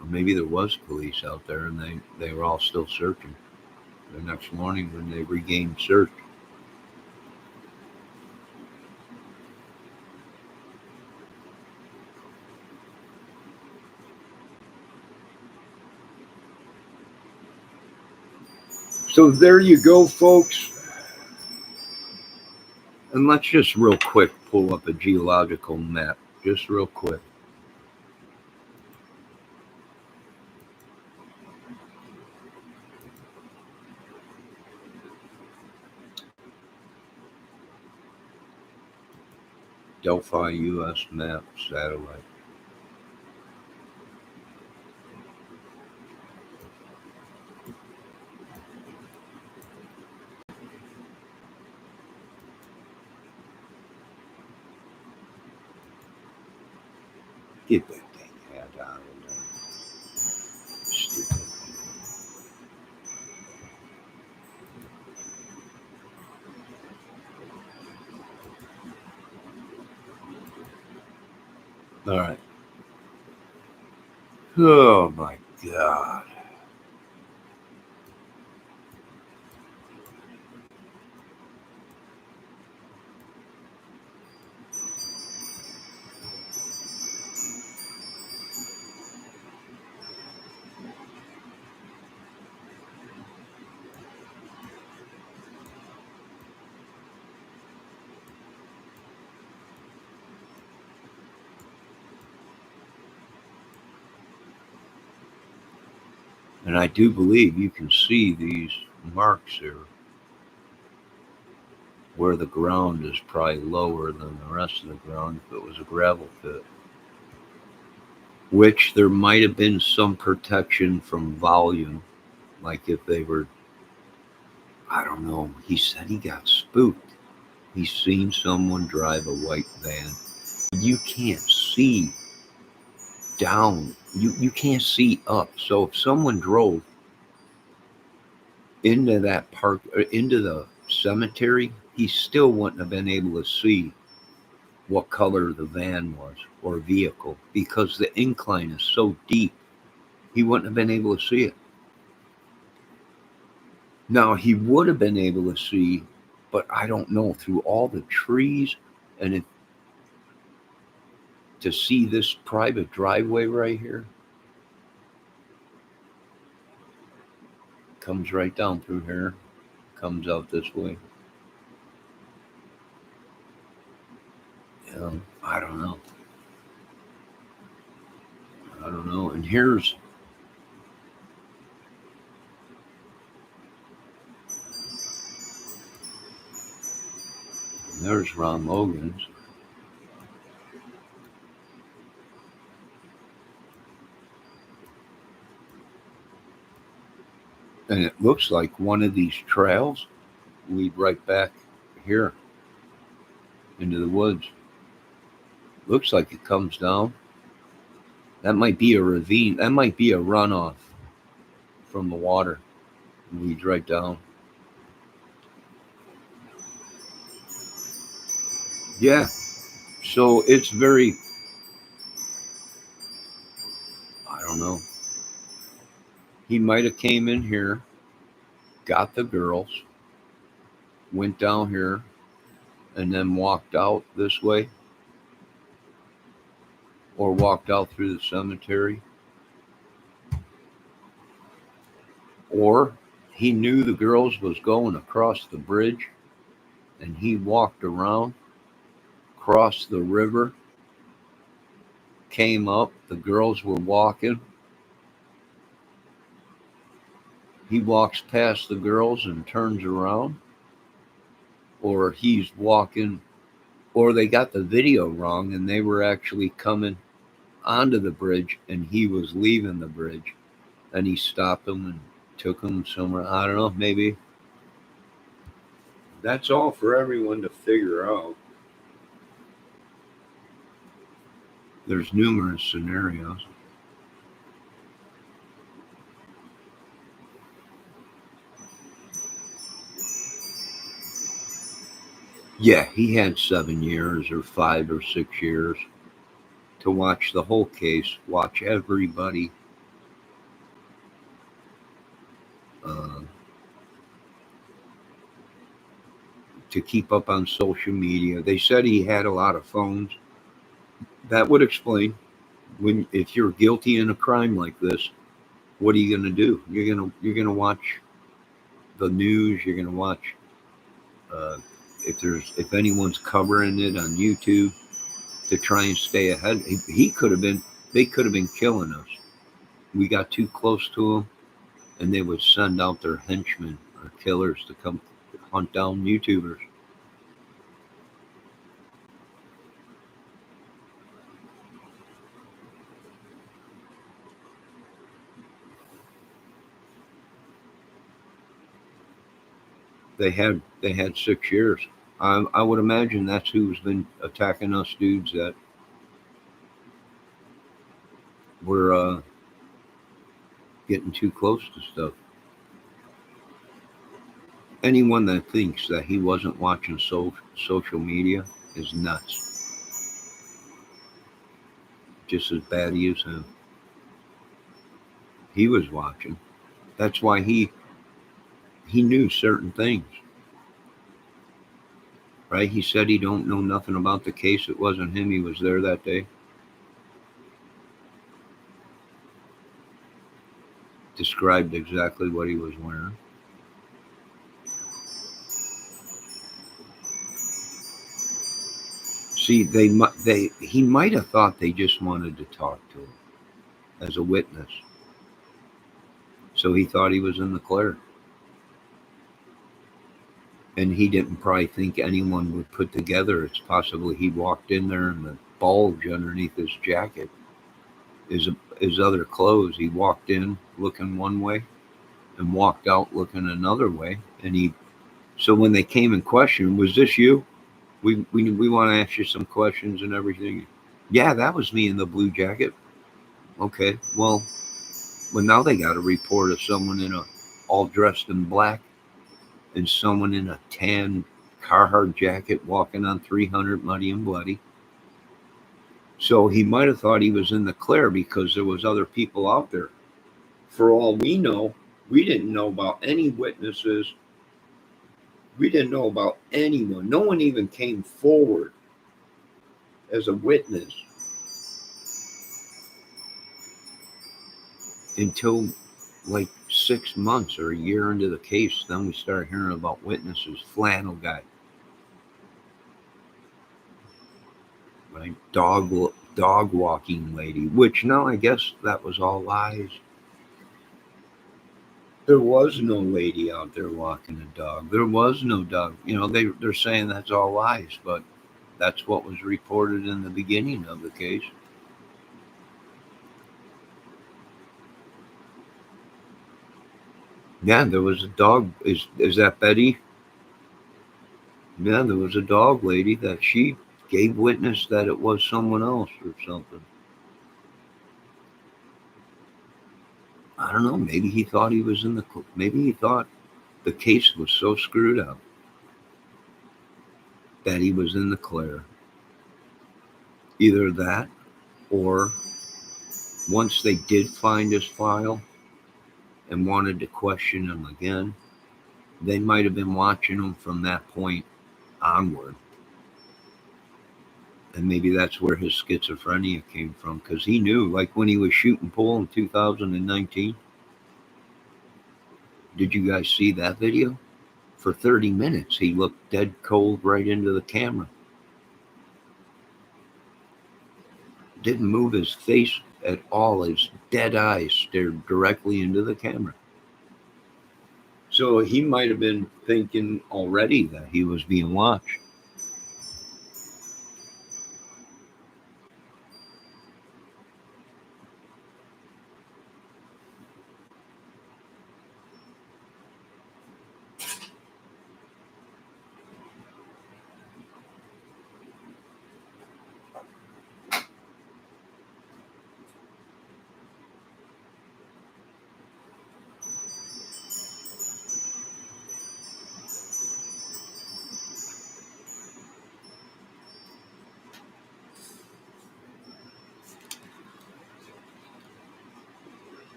Or maybe there was police out there and they were all still searching the next morning when they regained search. So there you go, folks. And let's just real quick pull up a geological map, just real quick. Delphi U.S. map satellite. Get that dang hat out of there. Stupid. All right. Oh my God. And I do believe you can see these marks here where the ground is probably lower than the rest of the ground if it was a gravel pit. Which there might have been some protection from volume, like if they were, I don't know, he said he got spooked. He's seen someone drive a white van. You can't see down. You can't see up. So if someone drove into that park or into the cemetery, he still wouldn't have been able to see what color the van was or vehicle, because the incline is so deep, he wouldn't have been able to see it. Now, he would have been able to see, but I don't know, through all the trees, and to see this private driveway right here, comes right down through here, comes out this way. I don't know. I don't know. And there's Ron Logan's. And it looks like one of these trails lead right back here into the woods. Looks like it comes down. That might be a ravine. That might be a runoff from the water. It leads right down. Yeah. So it's very, I don't know. He might have came in here, got the girls, went down here, and then walked out this way, or walked out through the cemetery, or he knew the girls was going across the bridge, and he walked around, crossed the river, came up, the girls were walking. He walks past the girls and turns around, or he's walking, or they got the video wrong and they were actually coming onto the bridge and he was leaving the bridge, and he stopped them and took them somewhere. I don't know, maybe. That's all for everyone to figure out. There's numerous scenarios. Yeah, he had 7 years or 5 or 6 years to watch the whole case, watch everybody. To keep up on social media. They said he had a lot of phones. That would explain, when if you're guilty in a crime like this, what are you going to do? You're gonna watch the news. You're gonna watch if anyone's covering it on YouTube to try and stay ahead. He could have been. They could have been killing us. We got too close to them, and they would send out their henchmen or killers to come hunt down YouTubers. They had 6 years. I would imagine that's who's been attacking us dudes that were getting too close to stuff. Anyone that thinks that he wasn't watching social media is nuts. Just as batty as him. He was watching. That's why he knew certain things. Right? He said he don't know nothing about the case. It wasn't him. He was there that day. Described exactly what he was wearing. See, he might have thought they just wanted to talk to him as a witness. So he thought he was in the clear. And he didn't probably think anyone would put together. It's possible he walked in there and the bulge underneath his jacket is his other clothes. He walked in looking one way and walked out looking another way. And so when they came and questioned, was this you? We want to ask you some questions and everything. Yeah, that was me in the blue jacket. Okay, well now they got a report of someone all dressed in black and someone in a tan Carhartt jacket walking on 300 muddy and bloody. So he might have thought he was in the clear because there was other people out there. For all we know, we didn't know about any witnesses. We didn't know about anyone. No one even came forward as a witness until like 6 months or a year into the case. Then we started hearing about witnesses. Flannel guy, right? Dog walking lady. Which no, I guess that was all lies. There was no lady out there walking a dog. There was no dog. They're saying that's all lies, but that's what was reported in the beginning of the case. Yeah, there was a dog. Is that Betty? Yeah, there was a dog lady that she gave witness that it was someone else or something. I don't know. Maybe he thought he was in the. Maybe he thought the case was so screwed up that he was in the clear. Either that, or once they did find his file and wanted to question him again, they might have been watching him from that point onward. And maybe that's where his schizophrenia came from, because he knew, like when he was shooting pool in 2019. Did you guys see that video? For 30 minutes, he looked dead cold right into the camera. Didn't move his face at all. His dead eyes stared directly into the camera. So he might have been thinking already that he was being watched.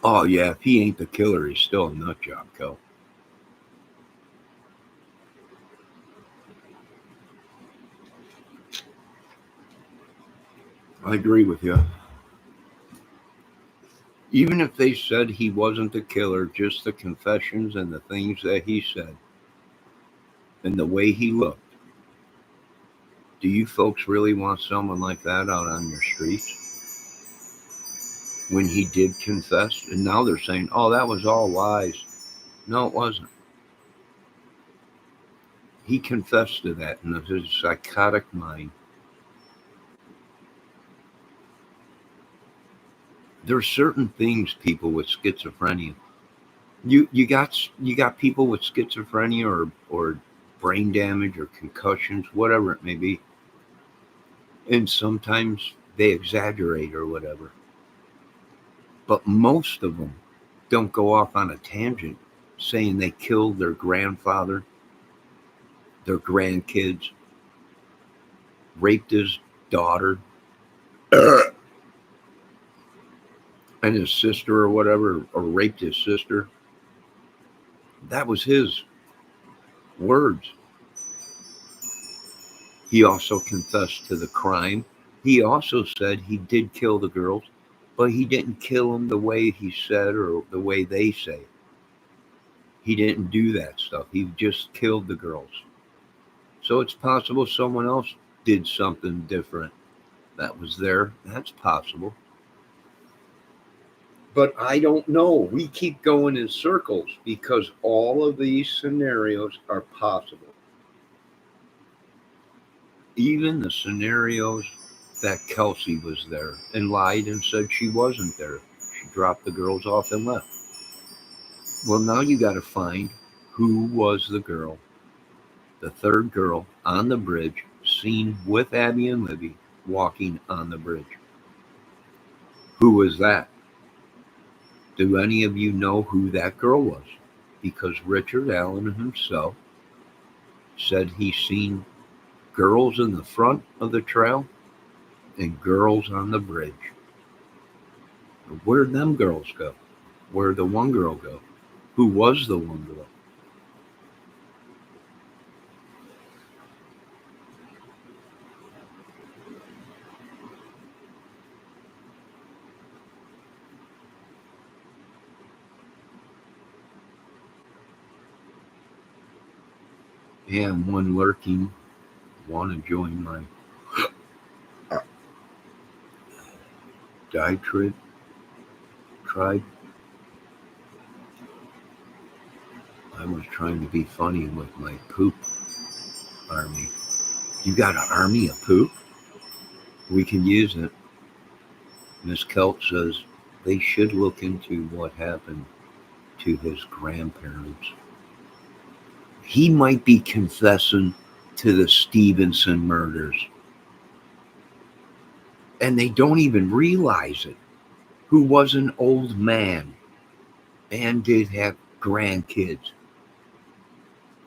Oh, yeah, if he ain't the killer, he's still a nut job, Kel. I agree with you. Even if they said he wasn't the killer, just the confessions and the things that he said and the way he looked, do you folks really want someone like that out on your streets? When he did confess, and now they're saying, oh, that was all lies. No, it wasn't. He confessed to that in his psychotic mind. There are certain things, people with schizophrenia. You got people with schizophrenia or brain damage or concussions, whatever it may be, and sometimes they exaggerate or whatever. But most of them don't go off on a tangent saying they killed their grandfather, their grandkids, raped his daughter and his sister or whatever, or raped his sister. That was his words. He also confessed to the crime. He also said he did kill the girls, but he didn't kill them the way he said or the way they say. He didn't do that stuff. He just killed the girls. So it's possible someone else did something different that was there. That's possible. But I don't know. We keep going in circles because all of these scenarios are possible. Even the scenarios that Kelsey was there and lied and said she wasn't there. She dropped the girls off and left. Well, now you got to find who was the girl, the third girl on the bridge, seen with Abby and Libby walking on the bridge. Who was that? Do any of you know who that girl was? Because Richard Allen himself said he's seen girls in the front of the trail and girls on the bridge. Where'd them girls go? Where'd the one girl go? Who was the one girl? And one lurking, want to join my diatribe tribe. I was trying to be funny with my poop army. You got an army of poop? We can use it. Miss Kelp says they should look into what happened to his grandparents. He might be confessing to the Stevenson murders. And they don't even realize it. Who was an old man and did have grandkids.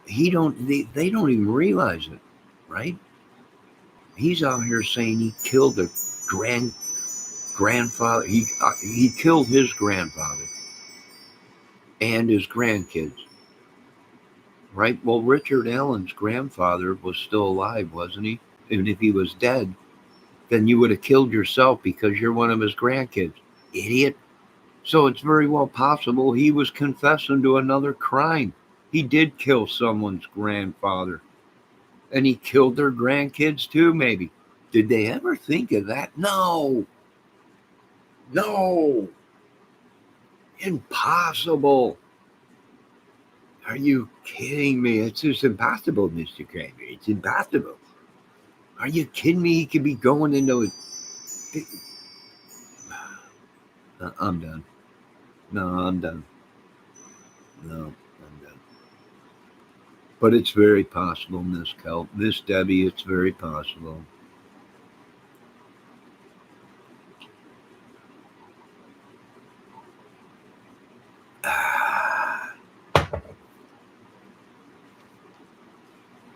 They don't even realize it, right? He's out here saying he killed a grandfather. He killed his grandfather and his grandkids, right? Well, Richard Allen's grandfather was still alive, wasn't he? And if he was dead, then you would have killed yourself because you're one of his grandkids, idiot. So it's very well possible he was confessing to another crime. He did kill someone's grandfather. And he killed their grandkids too, maybe. Did they ever think of that? No. No. Impossible. Are you kidding me? It's just impossible, Mr. Kramer. It's impossible. Are you kidding me? He could be going into it. I'm done. No, I'm done. No, I'm done. But it's very possible, Miss Kelp. Miss Debbie, it's very possible.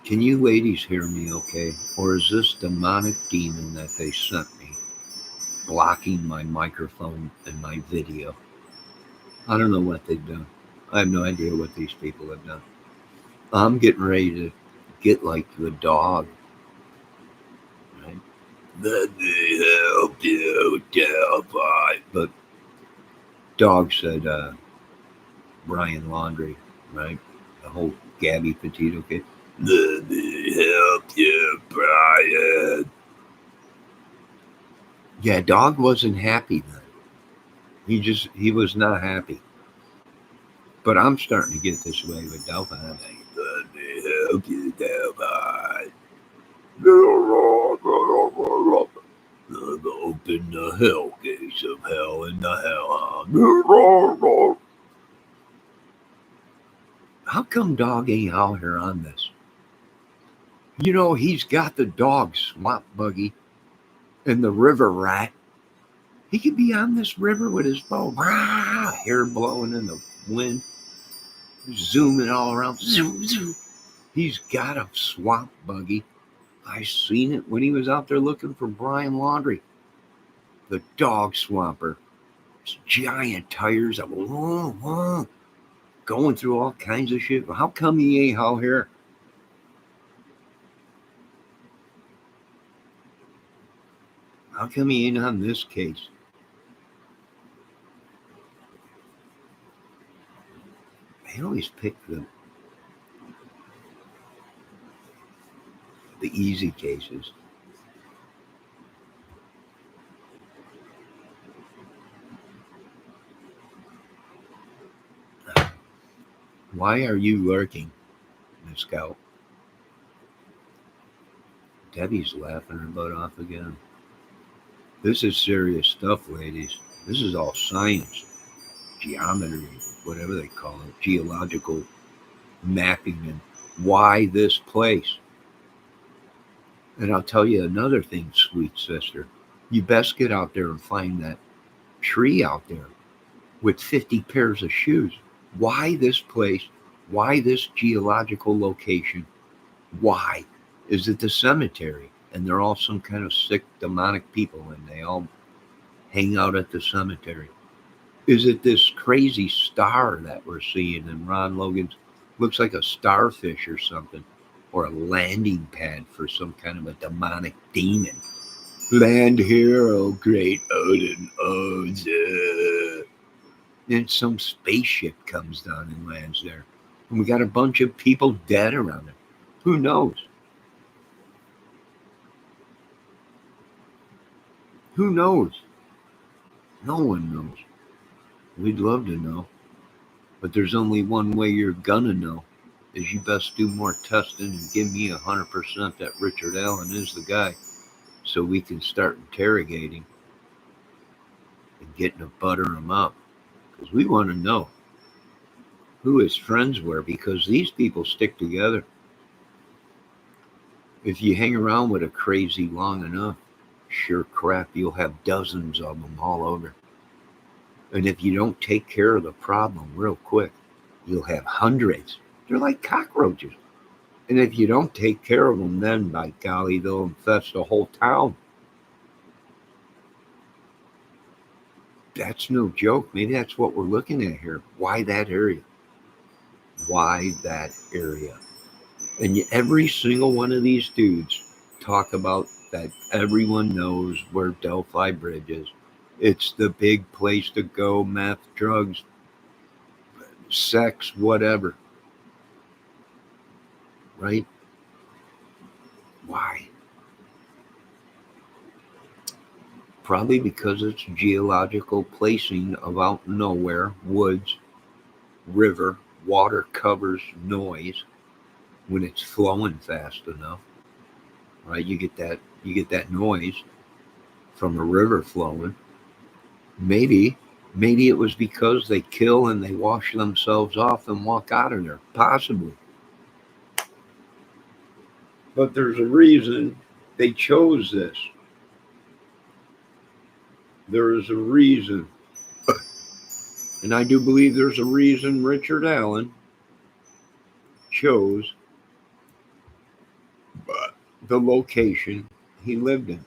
Can you ladies hear me okay? Or is this demonic demon that they sent me blocking my microphone and my video? I don't know what they've done. I have no idea what these people have done. I'm getting ready to get like the dog. Right? Let me help you, Delphi. But dog said Brian Laundrie, right? The whole Gabby Petito kid. Let me help you, Brian. Yeah, dog wasn't happy then. He was not happy. But I'm starting to get this way with Delphi. I'm like, let me help you, Delphi. Open the hell gates of hell in the hell. How come dog ain't out here on this? You know, he's got the dog swamp buggy and the river rat. He could be on this river with his bow. Hair blowing in the wind. Zooming all around. Zoom, zoom. He's got a swamp buggy. I seen it when he was out there looking for Brian Laundrie. The dog swamper. It's giant tires. Going through all kinds of shit. How come he ain't out here? How come he ain't on this case? They always pick the easy cases. Why are you lurking, Miss Scout? Debbie's laughing her butt off again. This is serious stuff, ladies. This is all science, geometry, whatever they call it, geological mapping, and why this place. And I'll tell you another thing, sweet sister. You best get out there and find that tree out there with 50 pairs of shoes. Why this place? Why this geological location? Why? Is it the cemetery? And they're all some kind of sick, demonic people, and they all hang out at the cemetery. Is it this crazy star that we're seeing in Ron Logan's? Looks like a starfish or something, or a landing pad for some kind of a demonic demon. Land here, oh great Odin, Odin. Then some spaceship comes down and lands there. And we got a bunch of people dead around it. Who knows? Who knows? No one knows. We'd love to know. But there's only one way you're gonna know. Is you best do more testing and give me 100% that Richard Allen is the guy, so we can start interrogating and getting to butter him up. Because we want to know who his friends were, because these people stick together. If you hang around with a crazy long enough, sure crap, you'll have dozens of them all over. And if you don't take care of the problem real quick, you'll have hundreds. They're like cockroaches. And if you don't take care of them, then by golly, they'll infest the whole town. That's no joke. Maybe that's what we're looking at here. Why that area? Why that area? And every single one of these dudes talk about that everyone knows where Delphi Bridge is. It's the big place to go, meth, drugs, sex, whatever. Right? Why? Probably because it's geological placing of out nowhere, woods, river, water covers noise when it's flowing fast enough. Right? You get that noise from a river flowing. Maybe it was because they kill and they wash themselves off and walk out of there. Possibly. But there's a reason they chose this. There is a reason. And I do believe there's a reason Richard Allen chose the location he lived in.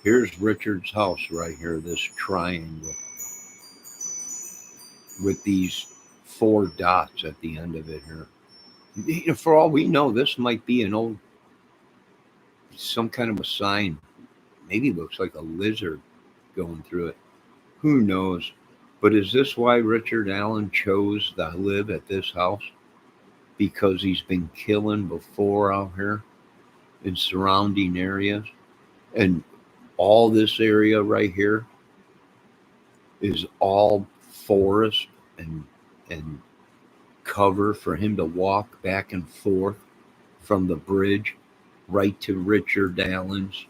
Here's Richard's house right here, this triangle with these 4 dots at the end of it here. For all we know, this might be some kind of a sign. Maybe it looks like a lizard going through it. Who knows? But is this why Richard Allen chose to live at this house? Because he's been killing before out here in surrounding areas? And all this area right here is all forest and cover for him to walk back and forth from the bridge right to Richard Allen's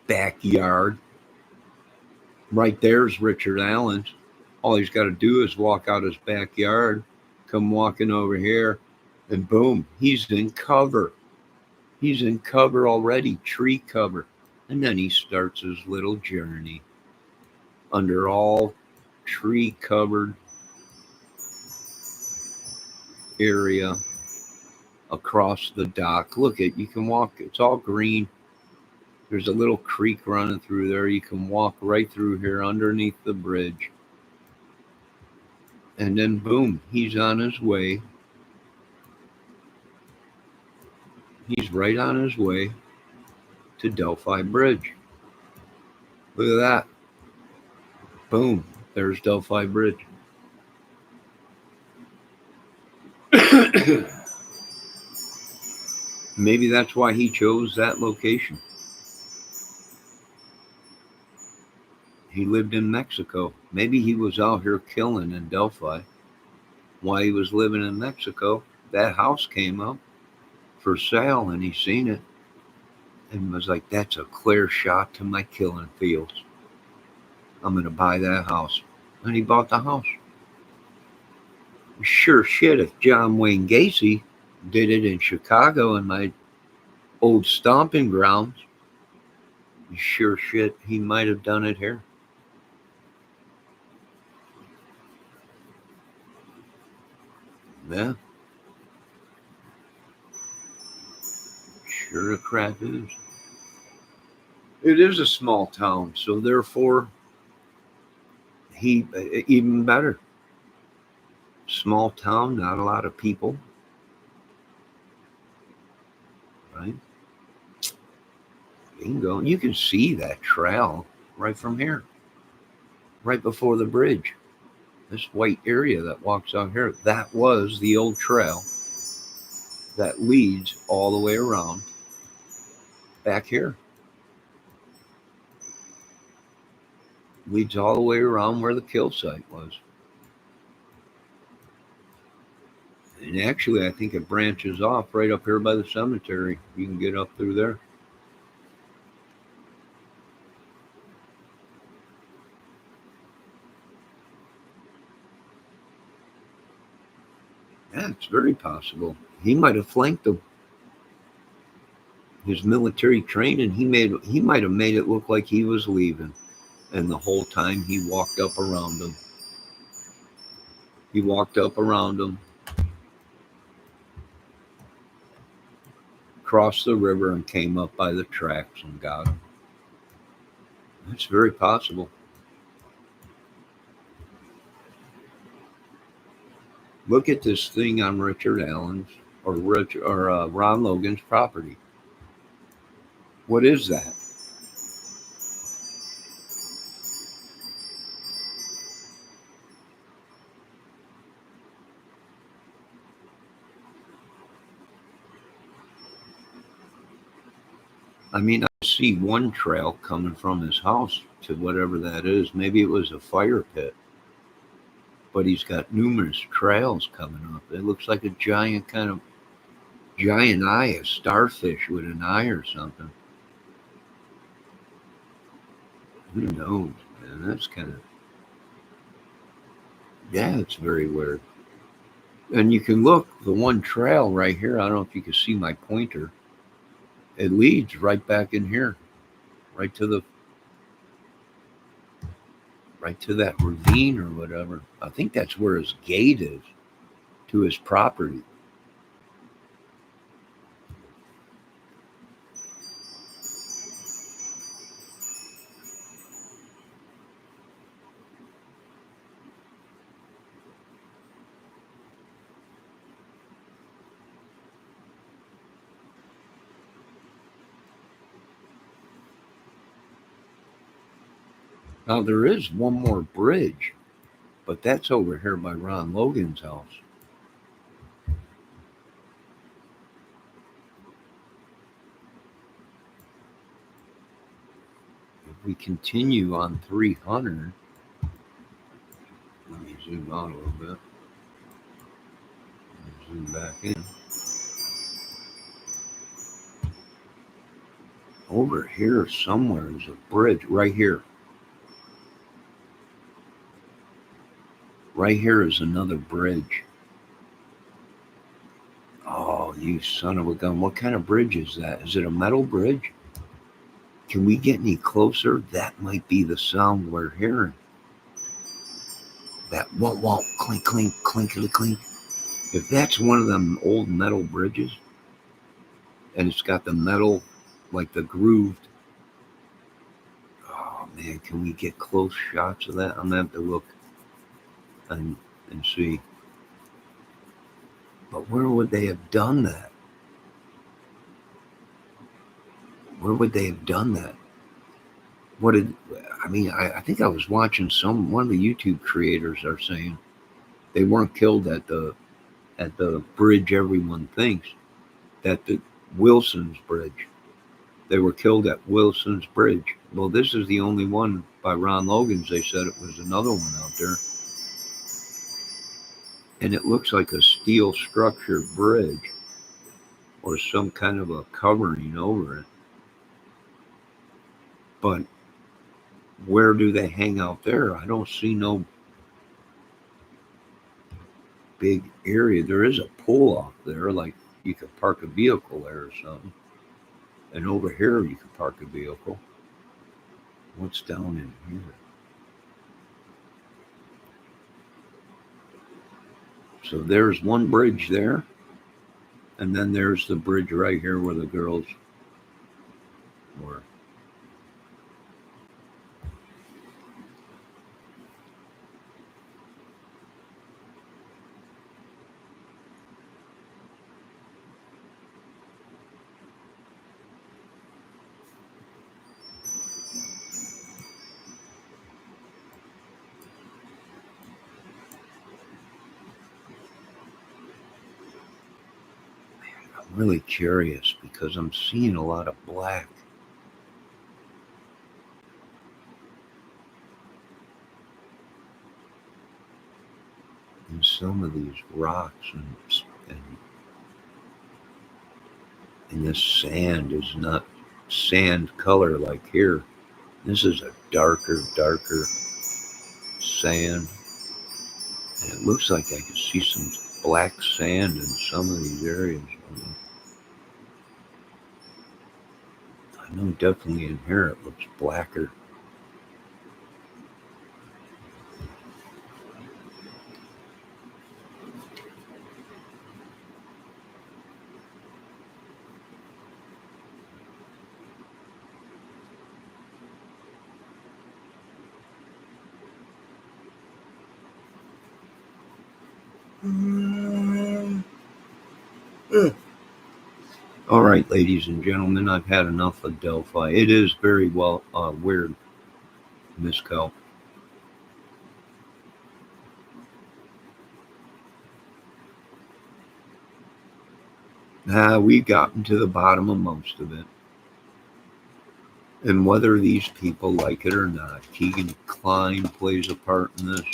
backyard. Right there's Richard Allen's. All he's got to do is walk out his backyard, come walking over here, and boom, he's in cover. He's in cover already, tree cover. And then he starts his little journey under all tree covered area across the dock. Look, you can walk, it's all green. There's a little creek running through there. You can walk right through here underneath the bridge. And then boom, he's on his way. He's right on his way to Delphi Bridge. Look at that. Boom, there's Delphi Bridge. Maybe that's why he chose that location. He lived in Mexico. Maybe he was out here killing in Delphi. While he was living in Mexico, that house came up for sale and he seen it. and was like, that's a clear shot to my killing fields. I'm going to buy that house. And he bought the house. Sure shit, if John Wayne Gacy did it in Chicago in my old stomping grounds, sure shit, he might have done it here. Yeah, sure the crap is. It is a small town, so therefore, he even better. Small town, not a lot of people, right? Bingo. You can see that trail right from here, right before the bridge. This white area that walks out here, that was the old trail that leads all the way around back here. Leads all the way around where the kill site was. And actually, I think it branches off right up here by the cemetery. You can get up through there. Yeah, it's very possible. He might have flanked them. His military training, he might have made it look like he was leaving. And the whole time he walked up around them. He walked up around them, crossed the river, and came up by the tracks and got him. That's very possible. Look at this thing on Richard Allen's or Ron Logan's property. What is that? I mean, I see one trail coming from his house to whatever that is. Maybe it was a fire pit. But he's got numerous trails coming up. It looks like a giant eye, a starfish with an eye or something. Who knows, man? That's yeah, it's very weird. And you can look, the one trail right here, I don't know if you can see my pointer. It leads right back in here, right to that ravine or whatever. I think that's where his gate is to his property. Now there is one more bridge, but that's over here by Ron Logan's house. If we continue on 300, let me zoom out a little bit. Zoom back in. Over here somewhere is a bridge. Right here. Right here is another bridge. Oh, you son of a gun. What kind of bridge is that? Is it a metal bridge? Can we get any closer? That might be the sound we're hearing. That womp womp, clink, clink, clinkety clink. If that's one of them old metal bridges, and it's got the metal, like the grooved. Oh man, can we get close shots of that? I'm gonna have to look and see. But where would they have done that? Where would they have done that? I think I was watching one of the YouTube creators are saying they weren't killed at the bridge everyone thinks, that the Wilson's Bridge. They were killed at Wilson's Bridge. Well, this is the only one by Ron Logan's. They said it was another one out there. And it looks like a steel structured bridge or some kind of a covering over it. But where do they hang out there? I don't see no big area. There is a pool off there, like you could park a vehicle there or something. And over here you could park a vehicle. What's down in here? So there's one bridge there. And then there's the bridge right here where the girls were. I'm really curious because I'm seeing a lot of black. In some of these rocks and this sand is not sand color like here. This is a darker sand. And it looks like I can see some black sand in some of these areas. I know definitely in here it looks blacker. All right, ladies and gentlemen, I've had enough of Delphi. It is very weird, Miss Cal. We've gotten to the bottom of most of it. And whether these people like it or not, Keegan Klein plays a part in this.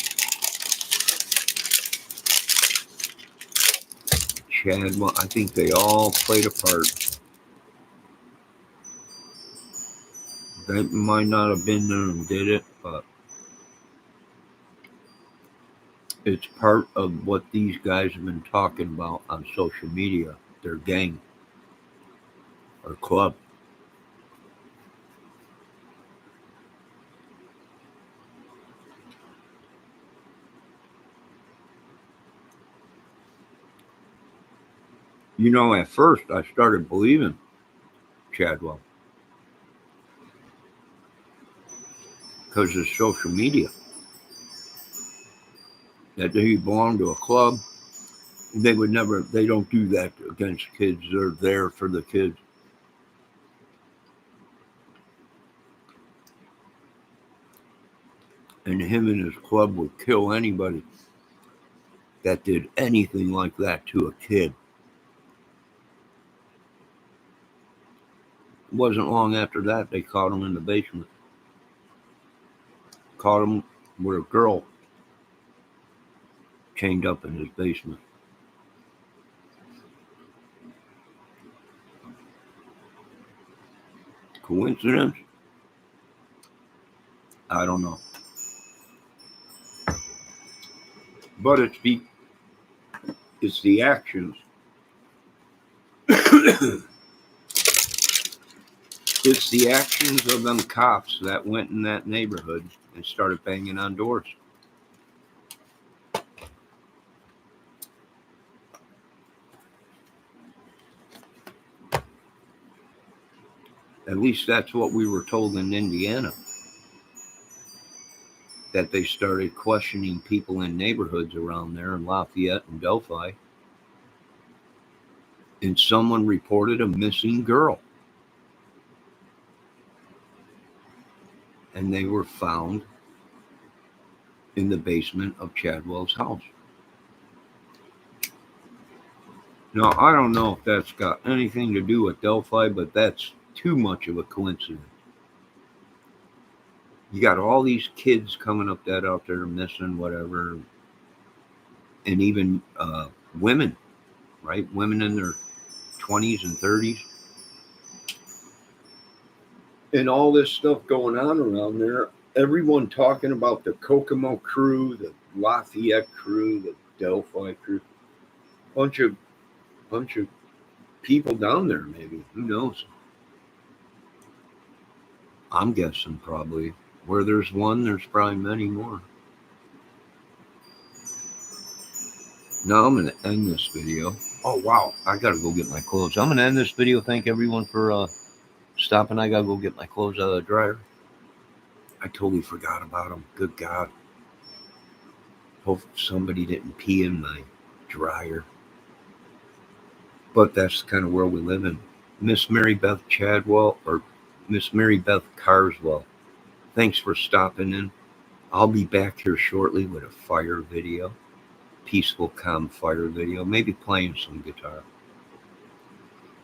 Chadwell, I think they all played a part. That might not have been them who did it, but it's part of what these guys have been talking about on social media, their gang or club. You know, at first I started believing Chadwell because of social media. That he belonged to a club. They don't do that against kids. They're there for the kids. And him and his club would kill anybody that did anything like that to a kid. It wasn't long after that they caught him in the basement. Caught him with a girl chained up in his basement. Coincidence? I don't know. But it's the actions. It's the actions of them cops that went in that neighborhood and started banging on doors. At least that's what we were told in Indiana. That they started questioning people in neighborhoods around there in Lafayette and Delphi. And someone reported a missing girl. And they were found in the basement of Chadwell's house. Now, I don't know if that's got anything to do with Delphi, but that's too much of a coincidence. You got all these kids coming up that out there missing, whatever, and even women, right? Women in their 20s and 30s. and all this stuff going on around there. Everyone talking about the Kokomo crew, the Lafayette crew, the Delphi crew. Bunch of people down there, maybe. Who knows? I'm guessing probably where there's one, there's probably many more. Now I'm gonna end this video. Oh wow, I gotta go get my clothes. I'm gonna end this video. Thank everyone for stopping. I gotta go get my clothes out of the dryer. I totally forgot about them. Good God. Hope somebody didn't pee in my dryer. But that's the kind of world we live in. Miss Mary Beth Chadwell, or Miss Mary Beth Carswell, thanks for stopping in. I'll be back here shortly with a fire video. Peaceful, calm fire video. Maybe playing some guitar.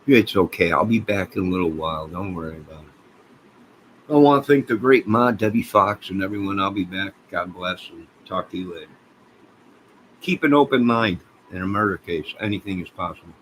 It's okay. I'll be back in a little while. Don't worry about it. I want to thank the great Ma, Debbie Fox, and everyone. I'll be back. God bless, and talk to you later. Keep an open mind. In a murder case, anything is possible.